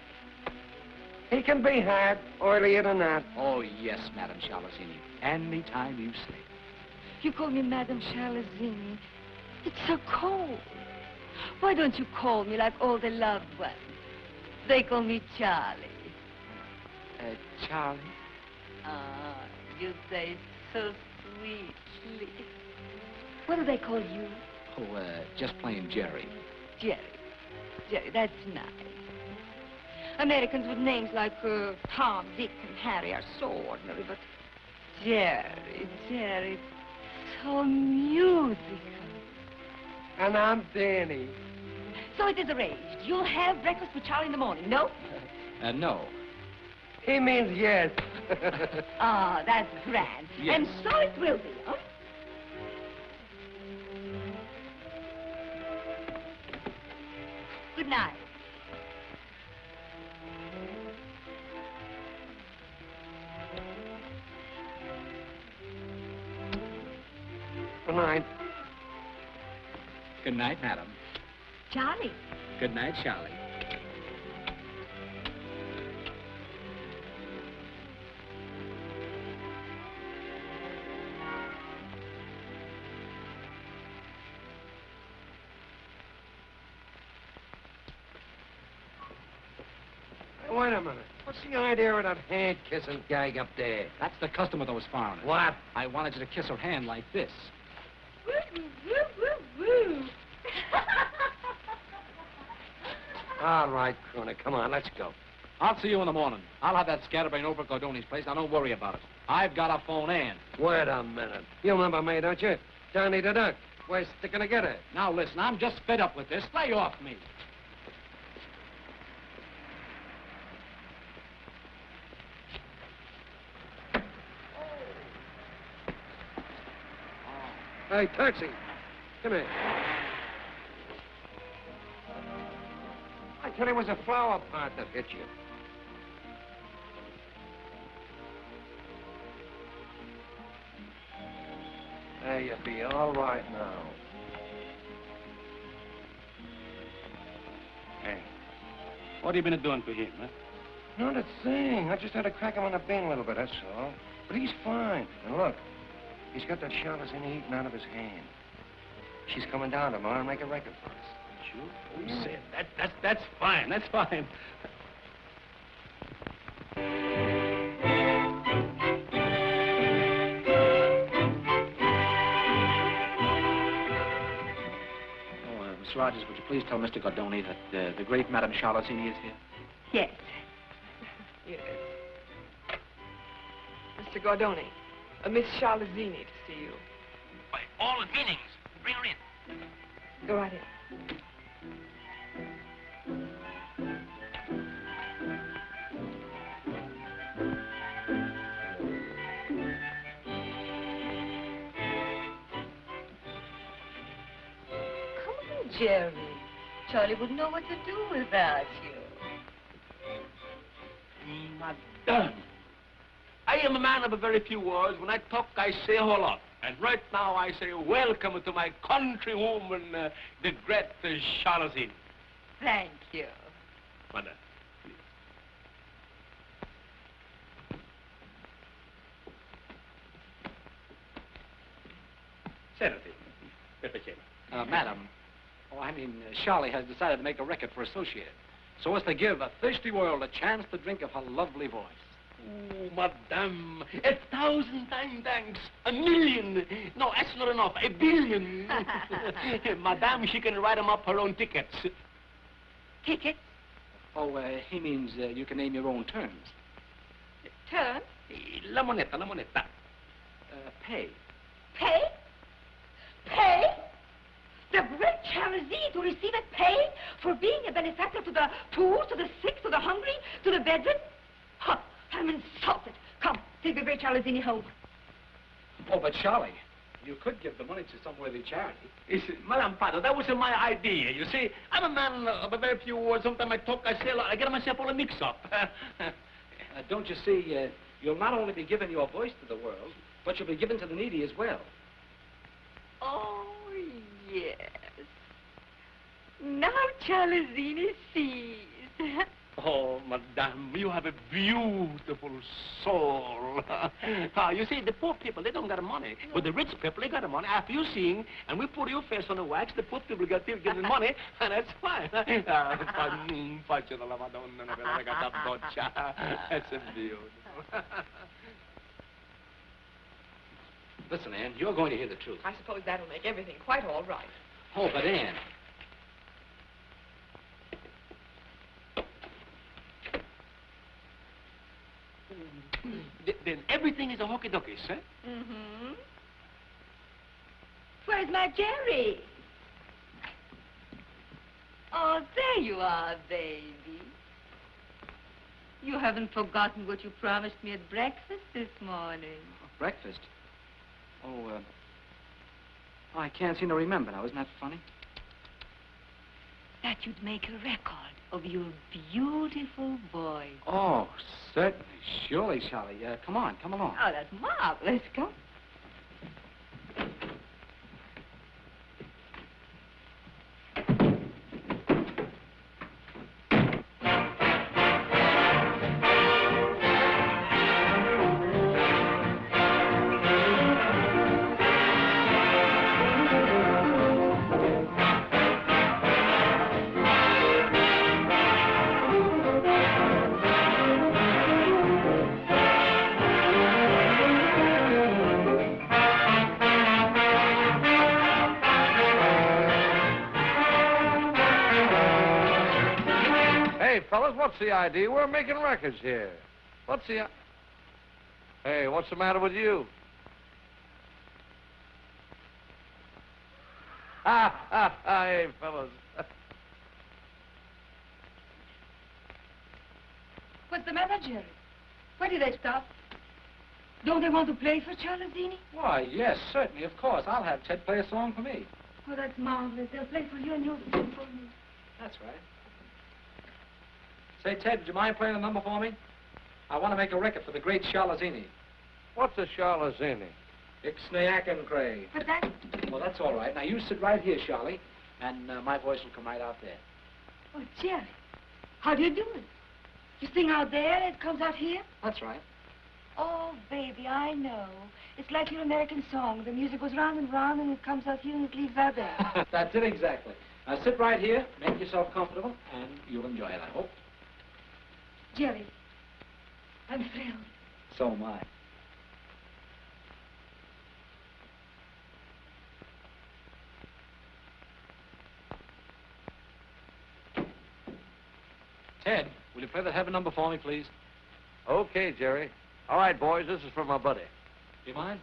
He can be had, earlier than that. Oh, yes, Madam Charlesini. Anytime you say. You call me Madame Charlesini. It's so cold. Why don't you call me like all the loved ones? They call me Charlie. Charlie? Ah, you say so sweetly. What do they call you? Oh, just plain Jerry. Jerry. Jerry, that's nice. Americans with names like Tom, Dick, and Harry are so ordinary, but Jerry, so musical. And I'm Danny. So it is arranged. You'll have breakfast with Charlie in the morning, no? No. He means yes. Ah, that's grand. Yes. And so it will be, huh? Good night. Good night. Good night, madam. Charlie. Good night, Charlie. Wait a minute. What's the idea of that hand-kissing gag up there? That's the custom of those foreigners. What? I wanted you to kiss her hand like this. Woo, woo, woo, woo. All right, Crooner, come on, let's go. I'll see you in the morning. I'll have that scatterbrain over at Gordoni's place. Now, don't worry about it. I've got a phone in. Wait a minute. You remember me, don't you? Johnny the Duck. We're sticking together. Now, listen, I'm just fed up with this. Lay off me. Hey, taxi. Come here. I tell you, it was a flower pot that hit you. There you'll be all right now. Hey, what have you been doing to him, huh? Not a thing. I just had to crack him on the bean a little bit, that's all. But he's fine. And look, he's got that Charlesini eating out of his hand. She's coming down tomorrow and make a record for us. Sure. Who said? That's fine. That's fine. Miss Rogers, would you please tell Mr. Gordoni that the great Madame Charlesini is here? Yes. Yes. Mr. Gordoni, Miss Charlesini to see you. By all meanings, bring her in. Go right in. Come on, Jerry. Charlie wouldn't know what to do without you. Madame, I am a man of a very few words. When I talk, I say a whole lot. And right now, I say welcome to my countrywoman, the great Charlesine. Thank you. Madame. Senator, Madam, Charlie has decided to make a record for Associated, so as to give a thirsty world a chance to drink of her lovely voice. Oh, Madame, 1,000 times thanks. 1,000,000. No, that's not enough. 1,000,000,000. Madame, she can write them up her own tickets. Tickets? Oh, he means you can name your own terms. Turn? La moneta, la moneta. Pay. Pay? Pay? The great charity to receive a pay for being a benefactor to the poor, to the sick, to the hungry, to the bedridden? Huh, I'm insulted. Come, take the great Charlesini home. Oh, but Charlie, you could give the money to some worthy charity. Madame Pato, that was my idea. You see, I'm a man of a very few words. Sometimes I talk, I say a lot. I get myself all a mix-up. Don't you see, you'll not only be giving your voice to the world, but you'll be giving to the needy as well. Oh, yes. Now Charlesini sees. Oh, Madame, you have a beautiful soul. You see, the poor people, they don't got money. No. But the rich people, they got the money. After you sing, and we put your face on the wax, the poor people get the money, and that's fine. Faccia della Madonna, una bella ragazza boccia. That's a beautiful. Listen, Anne, you're going to hear the truth. I suppose that'll make everything quite all right. Oh, but Anne... Then everything is a hokey-dokey, sir? Mm-hmm. Where's my Jerry? Oh, there you are, baby. You haven't forgotten what you promised me at breakfast this morning. Breakfast? Oh, I can't seem to remember now. Isn't that funny? That you'd make a record of your beautiful voice. Oh, certainly. Surely, Charlie. Come on, come along. Oh, that's marvelous. Come. What's the idea? We're making records here. What's the... Hey, what's the matter with you? Hey, fellas. What's the matter, Jerry? Why did they stop? Don't they want to play for Charlesini? Why, yes, certainly, of course. I'll have Ted play a song for me. Oh, that's marvelous. They'll play for you and you'll sing for me. That's right. Say, Ted, would you mind playing a number for me? I want to make a record for the great Charlesini. What's a Charlesini? Ixnayakan Cray. But that... Well, that's all right. Now, you sit right here, Charlie, and my voice will come right out there. Oh, Jerry, how do you do it? You sing out there and it comes out here? That's right. Oh, baby, I know. It's like your American song. The music goes round and it comes out here and it leaves out there. That's it exactly. Now, sit right here, make yourself comfortable, and you'll enjoy it, I hope. Jerry, I'm thrilled. So am I. Ted, will you play that heaven number for me, please? Okay, Jerry. All right, boys, this is for my buddy. Do you mind?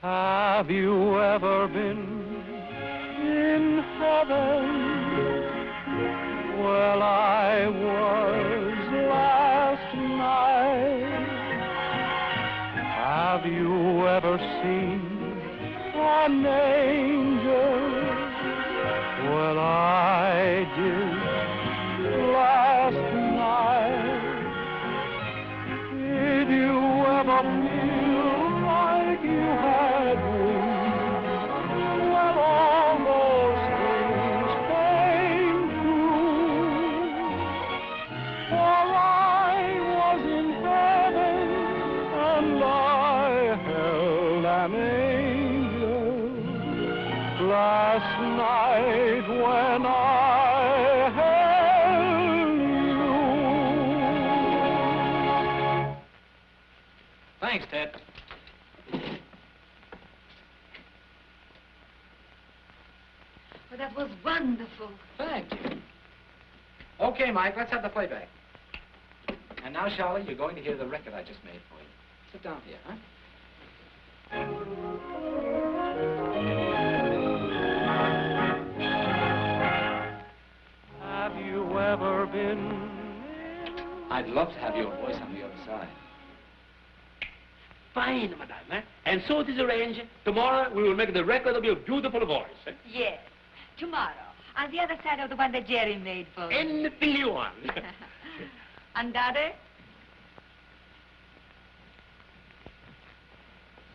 Have you ever been in heaven? Well, I was last night. Have you ever seen an angel? Well, I did last night. Did you ever feel like you had wings? Well, all those things came true. For I was in heaven and I held an angel last night when I held you. Thanks, Ted. Well, that was wonderful. Thank you. Okay, Mike, let's have the playback. And now, Charlie, you're going to hear the record I just made for you. Sit down here, huh? Have you ever been? I'd love to have your voice on the other side. Fine, madame. Eh? And so it is arranged. Tomorrow we will make the record of your beautiful voice. Eh? Yes. Tomorrow, on the other side of the one that Jerry made for you. Anything you want. Andare?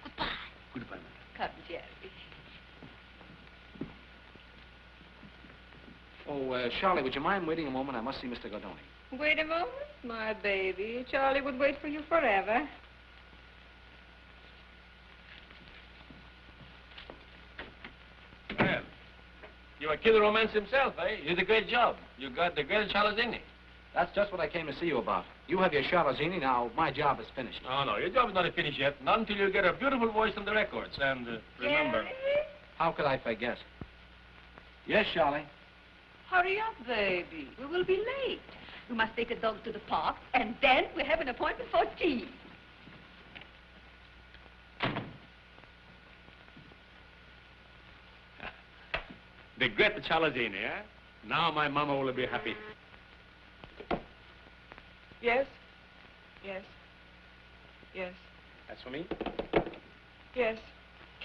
Goodbye. Goodbye, madame. Come, Jerry. Oh, Charlie, would you mind waiting a moment? I must see Mr. Gordoni. Wait a moment, my baby. Charlie would wait for you forever. Well, you are Kid Romance himself, eh? You did a great job. You got the great Charlesini. That's just what I came to see you about. You have your Charlesini, now my job is finished. Oh, no, your job is not finished yet. Not until you get a beautiful voice on the records. And remember... How could I forget? Yes, Charlie. Hurry up, baby. We will be late. We must take the dog to the park, and then we have an appointment for tea. The great Charlesini, eh? Now my mama will be happy. Yes? Yes. Yes. That's for me? Yes.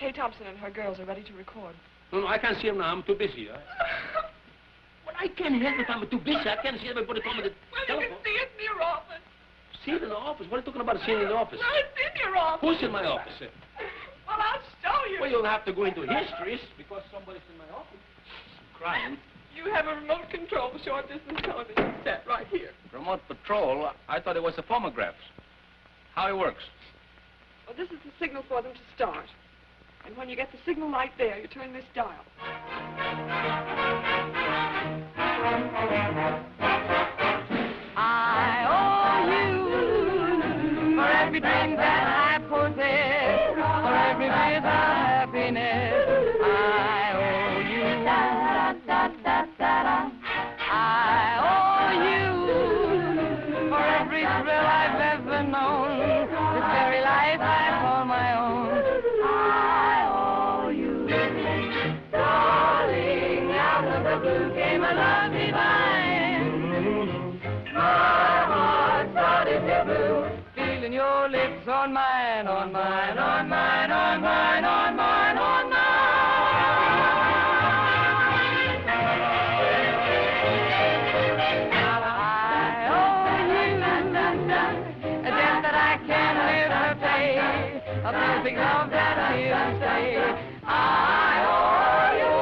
Kay Thompson and her girls are ready to record. No, I can't see them now. I'm too busy. Well, I can't help if I'm too busy. I can't see everybody come to the telephone. You can see it in your office. See it in the office? What are you talking about seeing in the office? No, it's in your office. Who's in my office? Well, I'll show you. Well, you'll have to go into history because somebody's in my office. Crying. You have a remote control short distance television set right here. Remote patrol? I thought it was a phonograph. How it works? Well, this is the signal for them to start. And when you get the signal light there, you turn this dial. I owe you for everything that I possess, for every bit of happiness. I owe you. I owe you for every thrill I've ever known, this very life I call my own. I owe you, darling. Out of the blue came a love divine. My heart started to blue, feeling your lips on mine, on mine, on mine, on mine, on mine, on mine. I owe you a debt that I can't live to pay, a perfect love that he'll say. I owe you.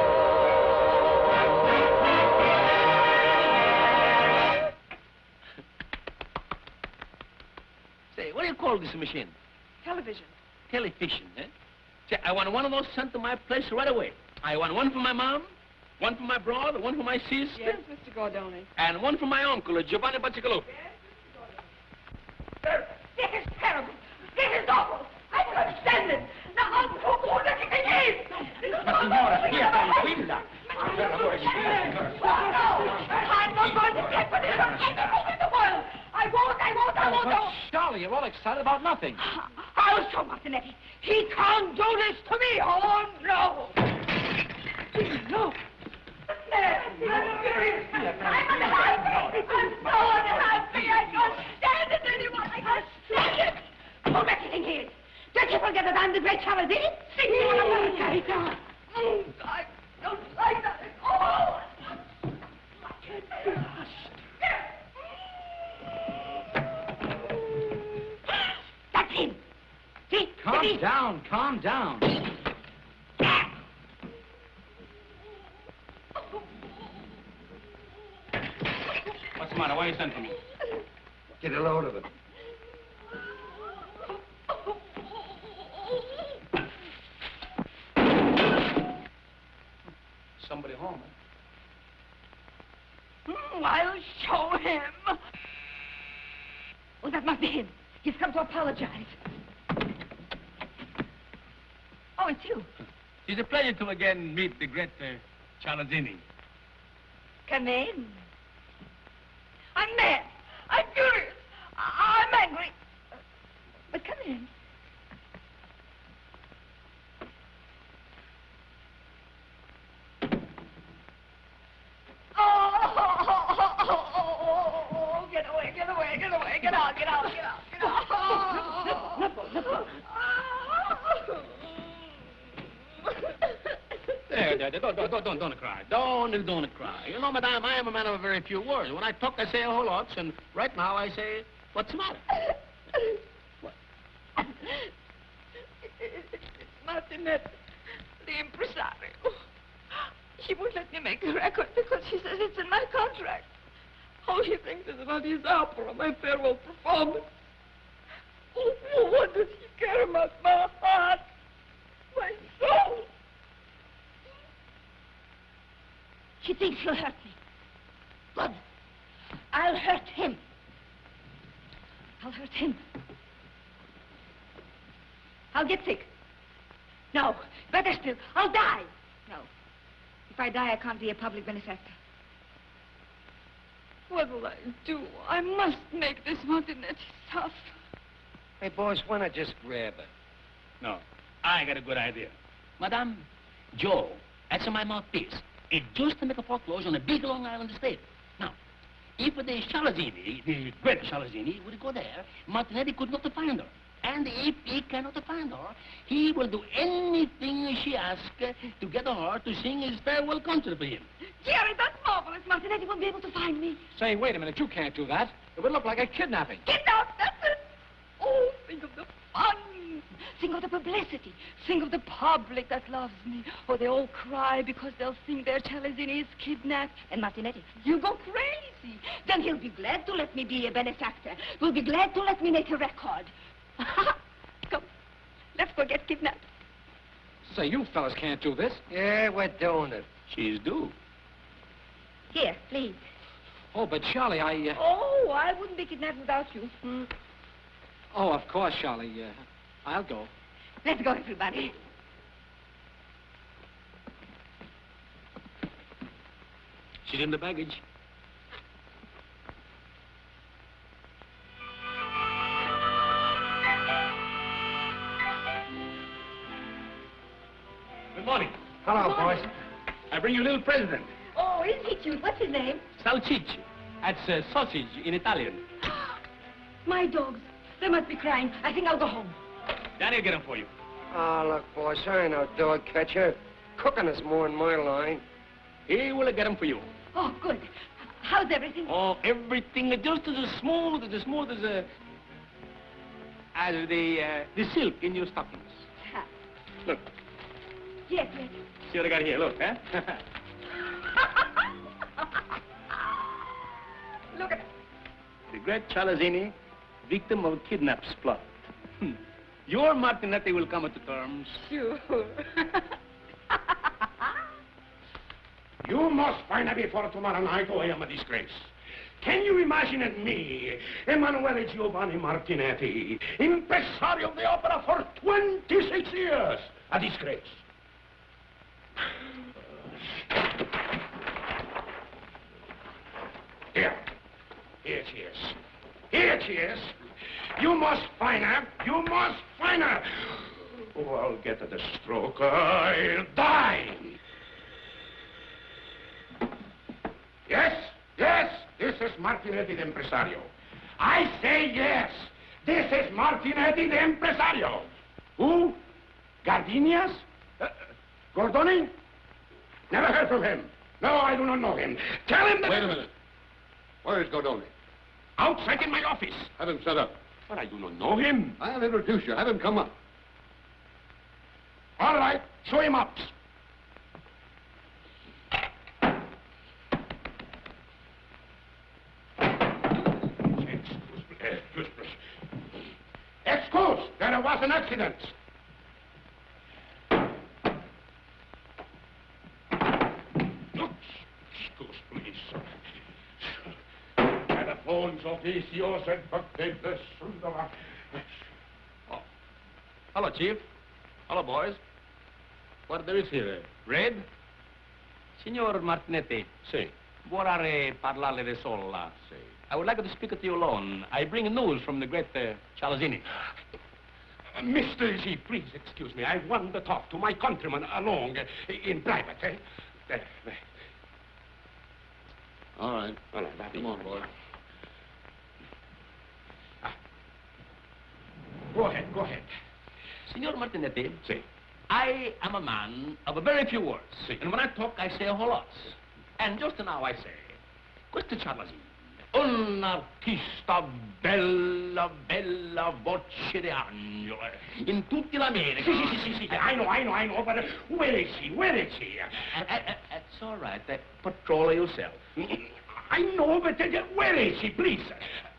Say, what do you call this machine? Television. Television, eh? Say, I want one of those sent to my place right away. I want one for my mom, one for my brother, one for my sister. Yes, Mr. Gordoni. And one for my uncle, Giovanni Bacigalupi. This is terrible. This is awful. I don't understand it. Now, who let you get in? you're all excited about nothing. I'll show Martinetti. He can't do this to me. Oh, no. No. I'm so unhappy. I can't stand it anymore. I can't stand it. Who makes it in here? Don't you forget that I'm the great Charity? See me when I'm Margarita. I don't like that at all. I can't be hushed. That's him. See? Calm down, calm down. What's the matter? Why you sent for me? Get a load of it. Somebody home, I'll show him. Oh, that must be him. He's come to apologize. Oh, it's you. It's a pleasure to again meet the great Cialazzini. Come in. I'm mad. I'm furious. I'm angry. But come in. Oh, get away, get away, get away, get out, get out, get out, get out. No. There, don't cry. Don't cry. You know, madame, I am a man of a very few words. When I talk, I say a whole lot, and right now I say, what's the matter? What? It's Martinetti, the impresario. He won't let me make the record because he says it's in my contract. All he thinks is about his opera, my farewell performance. Oh, what does he care about my heart, my soul? He thinks he'll hurt me. Good. I'll hurt him. I'll hurt him. I'll get sick. No, better still, I'll die. No. If I die, I can't be a public benefactor. What'll I do? I must make this Martinetti tough. Hey, boys, why not just grab it? No, I got a good idea. Madame, Joe, that's my mouthpiece. It used to make a foreclosure on a big Long Island estate. Now, if the Cialazzini, the great Cialazzini, would go there, Martinetti could not find her. And if he cannot find her, he will do anything she asks to get her to sing his farewell concert for him. Jerry, that's marvelous. Martinetti won't be able to find me. Say, wait a minute, you can't do that. It would look like a kidnapping. Kidnap, that's it. Oh, think of the fun. Think of the publicity. Think of the public that loves me. Oh, they all cry because they'll think their Cialazzini is kidnapped. And Martinetti, you go crazy. Then he'll be glad to let me be a benefactor. He'll be glad to let me make a record. Come, let's go get kidnapped. Say, you fellas can't do this. Yeah, we're doing it. She's due. Here, please. Oh, but Charlie, Oh, I wouldn't be kidnapped without you. Oh, of course, Charlie. I'll go. Let's go, everybody. She's in the baggage. Good morning. Hello, boys. I bring you a little present. Oh, isn't he cute? What's his name? Salchicha. That's sausage in Italian. My dogs. They must be crying. I think I'll go home. Danny will get them for you. Oh, look, boys, I ain't no dog catcher. Cooking is more in my line. He will get them for you. Oh, good. How's everything? Oh, everything is just as smooth as the silk in your stockings. Look. Yes. See what I got here, look, huh? Look at it. The great Cialazzini, victim of kidnap's plot. Your Martinetti will come to terms. Sure. You must find her before tomorrow night, or I am a disgrace. Can you imagine me, Emanuele Giovanni Martinetti, impresario of the opera for 26 years? A disgrace. Here she is. You must find her. You must find her. Oh, I'll get the stroke. I'll die. Yes, yes, this is Martinetti, the impresario. I say yes. This is Martinetti, the impresario. Who? Gardenias? Gordoni? Never heard from him. No, I do not know him. Tell him that... Wait a minute. Where is Gordoni? Outside in my office. Have him set up. But I do not know him. I'll introduce you. Have him come up. All right, show him up. Excuse, there was an accident. Excuse, please. Telephones oficios and paquetes. Oh. Hello, Chief. Hello, boys. What there is here? Red? Signor Martinetti. Sì. Vorrei parlarle da sola. Sì. I would like to speak to you alone. I bring news from the great Cialesini. Mr. Z, please excuse me. I want to talk to my countryman alone in private. All right. Come on, boy. Go ahead, go ahead. Signor Martinetti. Sì. I am a man of a very few words. Sì. And when I talk, I say a whole lot. And just now I say, questo Cialesini, un artista bella, bella voce di angelo, in tutta l'America. Sì. I know, but where is he? It's all right. Patrol yourself. I know, but where is he, please?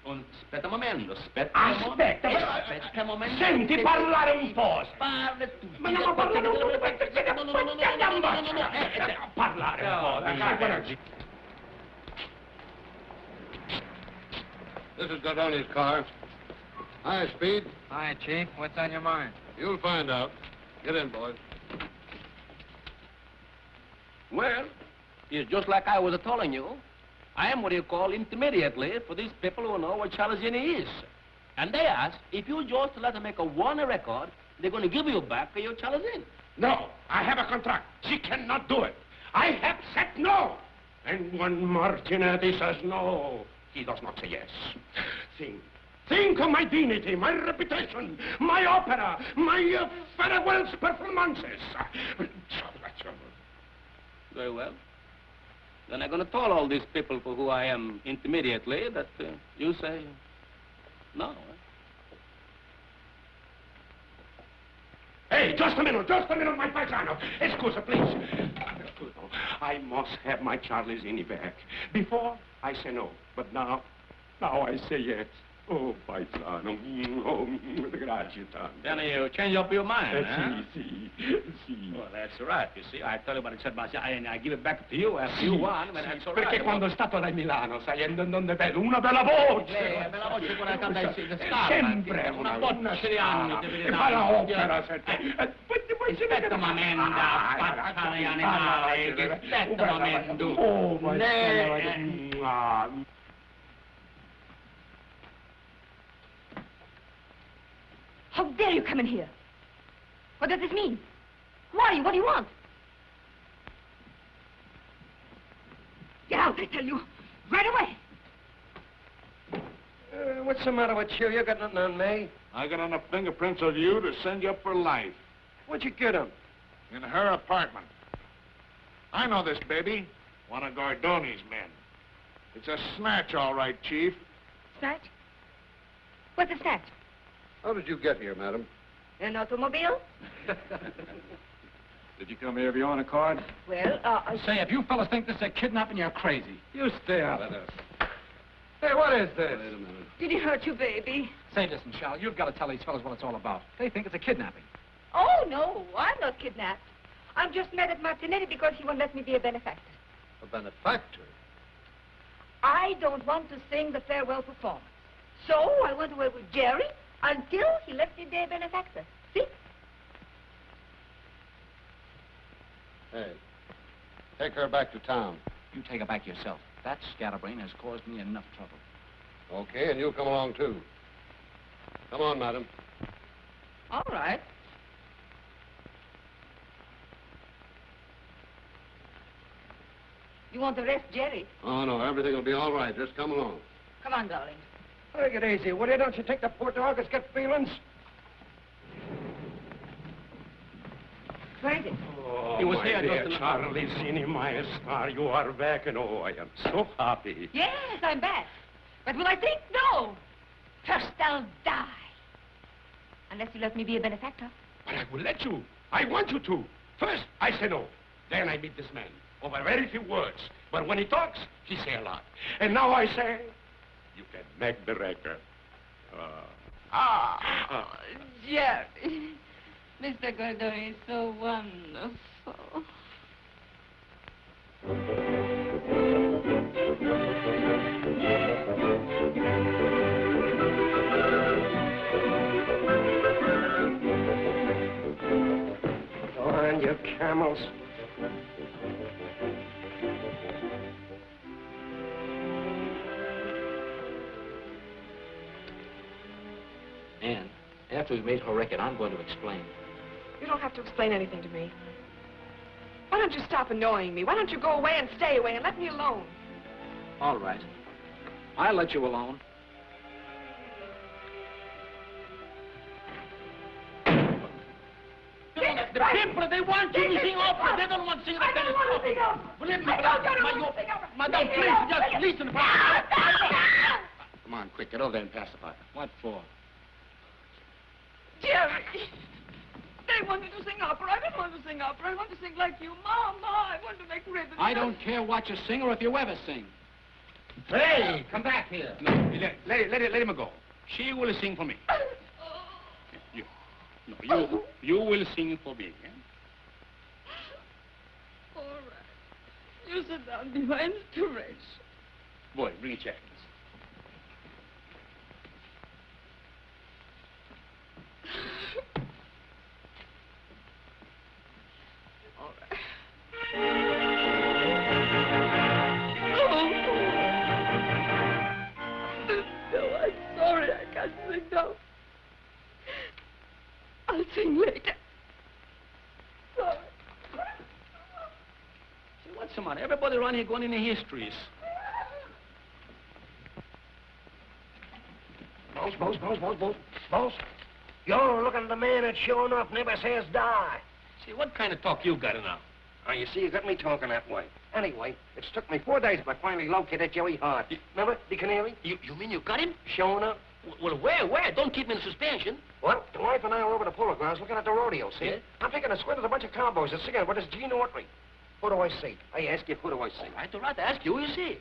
Aspetta un momento, Aspetta un momento. Senti parlare un po'. Parla tu. Ma no, parlare un po'. This is Gordoni's car. Hi, Speed. Hi, Chief. What's on your mind? You'll find out. Get in, boys. Well, it's just like I was telling you. I am what you call intermediately for these people who know what Cialesini is. And they ask, if you just let them make a one record, they're going to give you back your Cialesini. No, I have a contract. She cannot do it. I have said no. And when Martinetti says no, he does not say yes. Think of my dignity, my reputation, my opera, my farewell performances. Very well. Then I'm going to tell all these people for who I am intermediately that you say no. Hey, just a minute, my paisano. Excuse, please. I must have my Cialesini back. Before, I say no, but now I say yes. Oh, paisano. Oh, grazie tanto. Then you change up your mind, huh? Sì. Well, that's right, you see. I tell you what I said myself, and I give it back to you after you won, but that's all right. Perché quando è stato a Milano, sai, non è bello, una bella voce. Bella voce quella che canta in scala. Sempre una voce di anni. E fa la opera, Aspetta un momento, faccia gli animali, che aspetta un momento. Oh, How dare you come in here? What does this mean? Who are you? What do you want? Get out, I tell you. Right away. What's the matter with you? You got nothing on me. I got enough fingerprints of you to send you up for life. Where'd you get them? In her apartment. I know this baby. One of Gordoni's men. It's a snatch, all right, Chief. Snatch? What's a snatch? How did you get here, madam? An automobile? Did you come here of your own accord? Well, I... Say, if you fellas think this is a kidnapping, you're crazy. You stay out of this. Hey, what is this? Wait a minute. Did he hurt you, baby? Say, listen, Charles, you've got to tell these fellas what it's all about. They think it's a kidnapping. Oh, no, I'm not kidnapped. I'm just mad at Martinetti because he won't let me be a benefactor. A benefactor? I don't want to sing the farewell performance. So I went away with Jerry until he left me be a benefactor. See? Hey, take her back to town. You take her back yourself. That scatterbrain has caused me enough trouble. Okay, and you'll come along, too. Come on, madam. All right. You want to rest Jerry? Oh, no, everything will be all right. Just come along. Come on, darling. Take it easy, will you? Don't you think the poor dog has got feelings? Frankie. Oh, He was my here dear just Charlie, Zinni, my star, you are back, and oh, I am so happy. Yes, I'm back. But will I think? No. First I'll die. Unless you let me be a benefactor. But I will let you. I want you to. First, I say no. Then I meet this man. Over very few words. But when he talks, he say a lot. And now I say, you can make the record. Jerry. Mr. Gordon is so wonderful. Go on, you camels. And after we've made her record, I'm going to explain. You don't have to explain anything to me. Why don't you stop annoying me? Why don't you go away and stay away and let me alone? All right. I'll let you alone. The people, they want you to sing opera. They don't want to sing the I don't want to sing opera. Believe me, I don't want to sing opera. Madam, please, just listen. Come on, quick, get over there and pacify her. What for? Jerry. They want me to sing opera. I don't want to sing opera. I want to sing like you. Mama, I want to make rhythm. I don't care what you sing or if you ever sing. Hey, come back here. No, let him go. She will sing for me. You will sing for me. Eh? All right. You sit down behind the race. Boy, bring a chair. All right. Oh. No, I'm sorry. I can't sing now. I'll sing later. Sorry. See, what's the matter? Everybody around here going in the histories. Boss. You're looking at the man that sure enough never says die. See, what kind of talk you got now? Oh, you see, you got me talking that way. Anyway, it's took me 4 days, but I finally located Joey Hart. Remember, the canary? You mean you got him? Showing up. Well, where? Don't keep me in suspension. Well, the wife and I were over the polo grounds looking at the rodeo, see? Yeah? I'm taking a squint at a bunch of cowboys that's singing about this Gene Autry. Who do I see? I ask you, who do I see? All right, I ask you, who you see?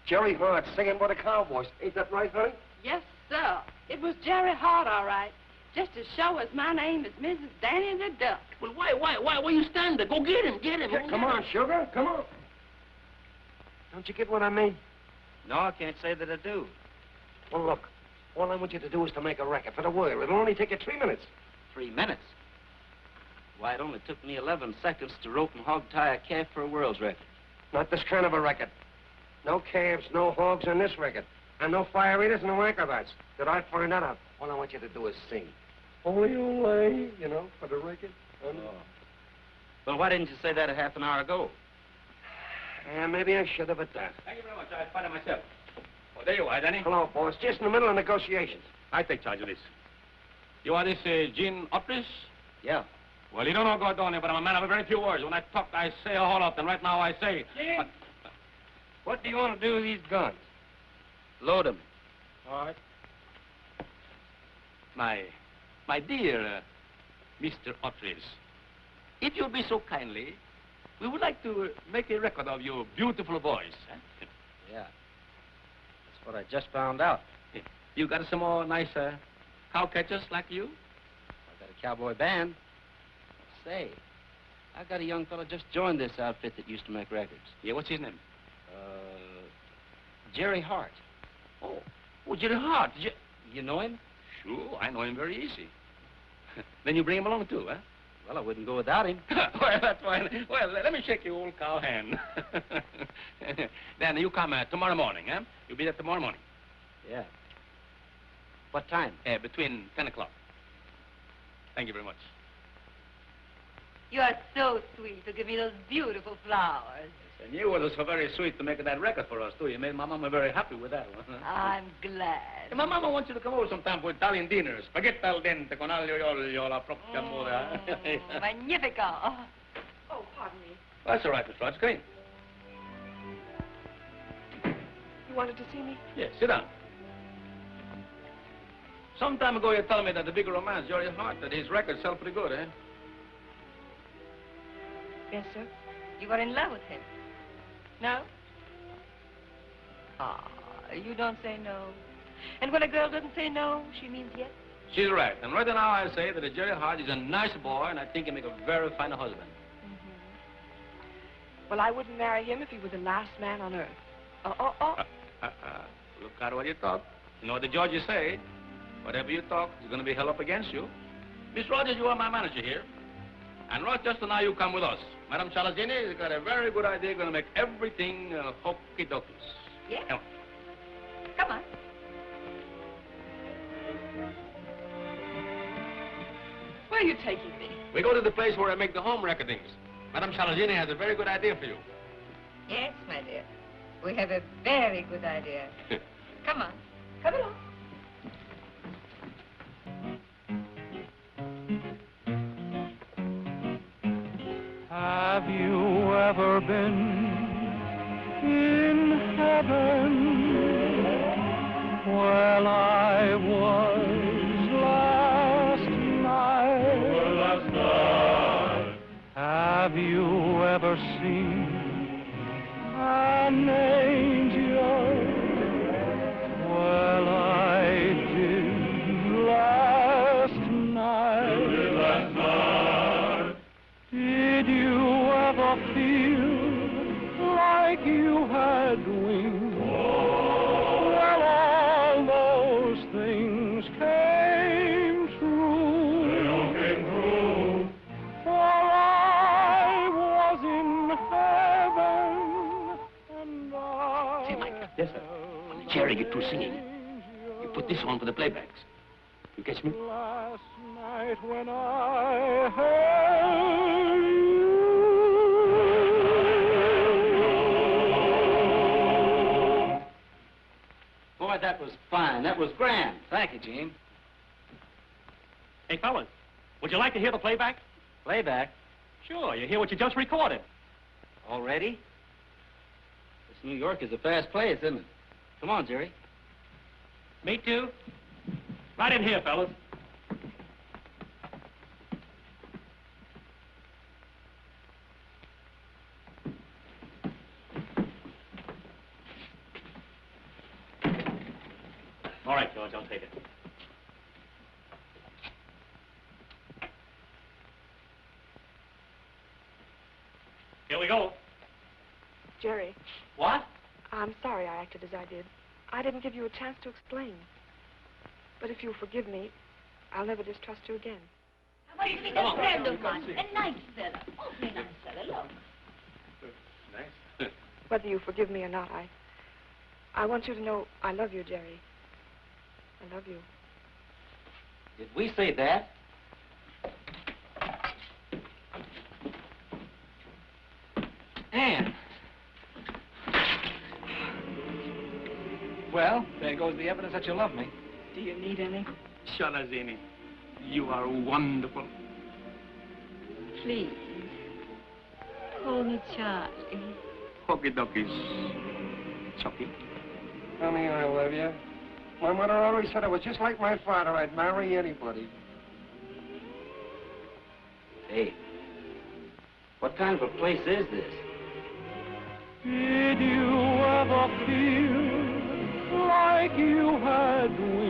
Jerry Hart singing about the cowboys. Ain't that right, honey? Yes, sir. It was Jerry Hart, all right. Just to show us my name is Mrs. Danny the Duck. Well, why you stand there? Go get him. Yeah, come on, sugar, come on. Don't you get what I mean? No, I can't say that I do. Well, look, all I want you to do is to make a record for the world. It'll only take you 3 minutes. 3 minutes? Why, it only took me 11 seconds to rope and hog tie a calf for a world's record. Not this kind of a record. No calves, no hogs on this record. And no fire eaters, no acrobats. Did I find that out? All I want you to do is sing. Ole, ole, you know, for the record. Oh. Well, why didn't you say that a half an hour ago? Maybe I should have at that. Thank you very much. I'll find it myself. Oh, there you are, Danny. Hello, boss. Just in the middle of negotiations. I take charge of this. You are this Gene Autry? Yeah. Well, you don't know Gordoni, but I'm a man of a very few words. When I talk, I say a whole lot, and right now I say... Gene, what do you want to do with these guns? Load 'em. All right. My dear Mr. Autry, if you'll be so kindly, we would like to make a record of your beautiful voice. Huh? Yeah. That's what I just found out. You got some more nice cow catchers like you? I got a cowboy band. Say, I got a young fellow just joined this outfit that used to make records. Yeah, what's his name? Jerry Hart. Oh, Jerry Hart. You know him? Sure, I know him very easy. Then you bring him along, too, huh? Well, I wouldn't go without him. Well, that's fine. Well, let me shake your old cow hand. Then you come tomorrow morning, huh? You'll be there tomorrow morning. Yeah. What time? Between 10 o'clock. Thank you very much. You are so sweet to give me those beautiful flowers. And you were so very sweet to make that record for us, too. You made my mama very happy with that one. I'm glad. And my mama wants you to come over sometime for Italian dinner. Spaghetti al dente con aglio e olio, la propria amore. Magnifico. Oh, pardon me. That's all right, Miss Rogers. Come in. You wanted to see me? Yes, sit down. Some time ago, you told me that the big romance, Jerry Hart, that his records sell pretty good, eh? Yes, sir. You were in love with him. No? Ah, you don't say no. And when a girl doesn't say no, she means yes. She's right. And right now I say that Jerry Hart is a nice boy, and I think he'll make a very fine husband. Well, I wouldn't marry him if he was the last man on earth. Look out what you talk. You know what the judges say. Whatever you talk is going to be held up against you. Miss Rogers, you are my manager here. And Rochester, now you come with us. Madam Chalazzini has got a very good idea. Going to make everything hokey-dokey. Yeah? Come on. Come on. Where are you taking me? We go to the place where I make the home recordings. Madam Chalazzini has a very good idea for you. Yes, my dear. We have a very good idea. Come on. Come along. Have you ever been in heaven? Well, I was last night. Have you ever seen an angel? Well, I did last night. Did you ever feel like you had wings? Well, all those things came true. They all came true. For I was in heaven, and I... Say, Mike. Yes, sir. When the Jerry get through singing, you put this on for the playbacks. You catch me? Last night when I heard you. Boy, that was fine. That was grand. Thank you, Gene. Hey, fellas, would you like to hear the playback? Playback? Sure, you hear what you just recorded. Already? This New York is a fast place, isn't it? Come on, Jerry. Me too. Right in here, fellas. All right, George, I'll take it. Here we go. Jerry. What? I'm sorry I acted as I did. I didn't give you a chance to explain. But if you'll forgive me, I'll never distrust you again. I want to meet a friend of mine. A nice fella. Awfully nice fella, look. Nice. Whether you forgive me or not, I want you to know I love you, Jerry. I love you. Did we say that? Anne. Well, there goes the evidence that you love me. Do you need any? Chalazzini, you are wonderful. Please. Call me Charlie. Hokey-dokeys. Chucky. Honey, I love you. My mother always said I was just like my father. I'd marry anybody. Hey, what kind of a place is this? Did you ever feel like you had wings?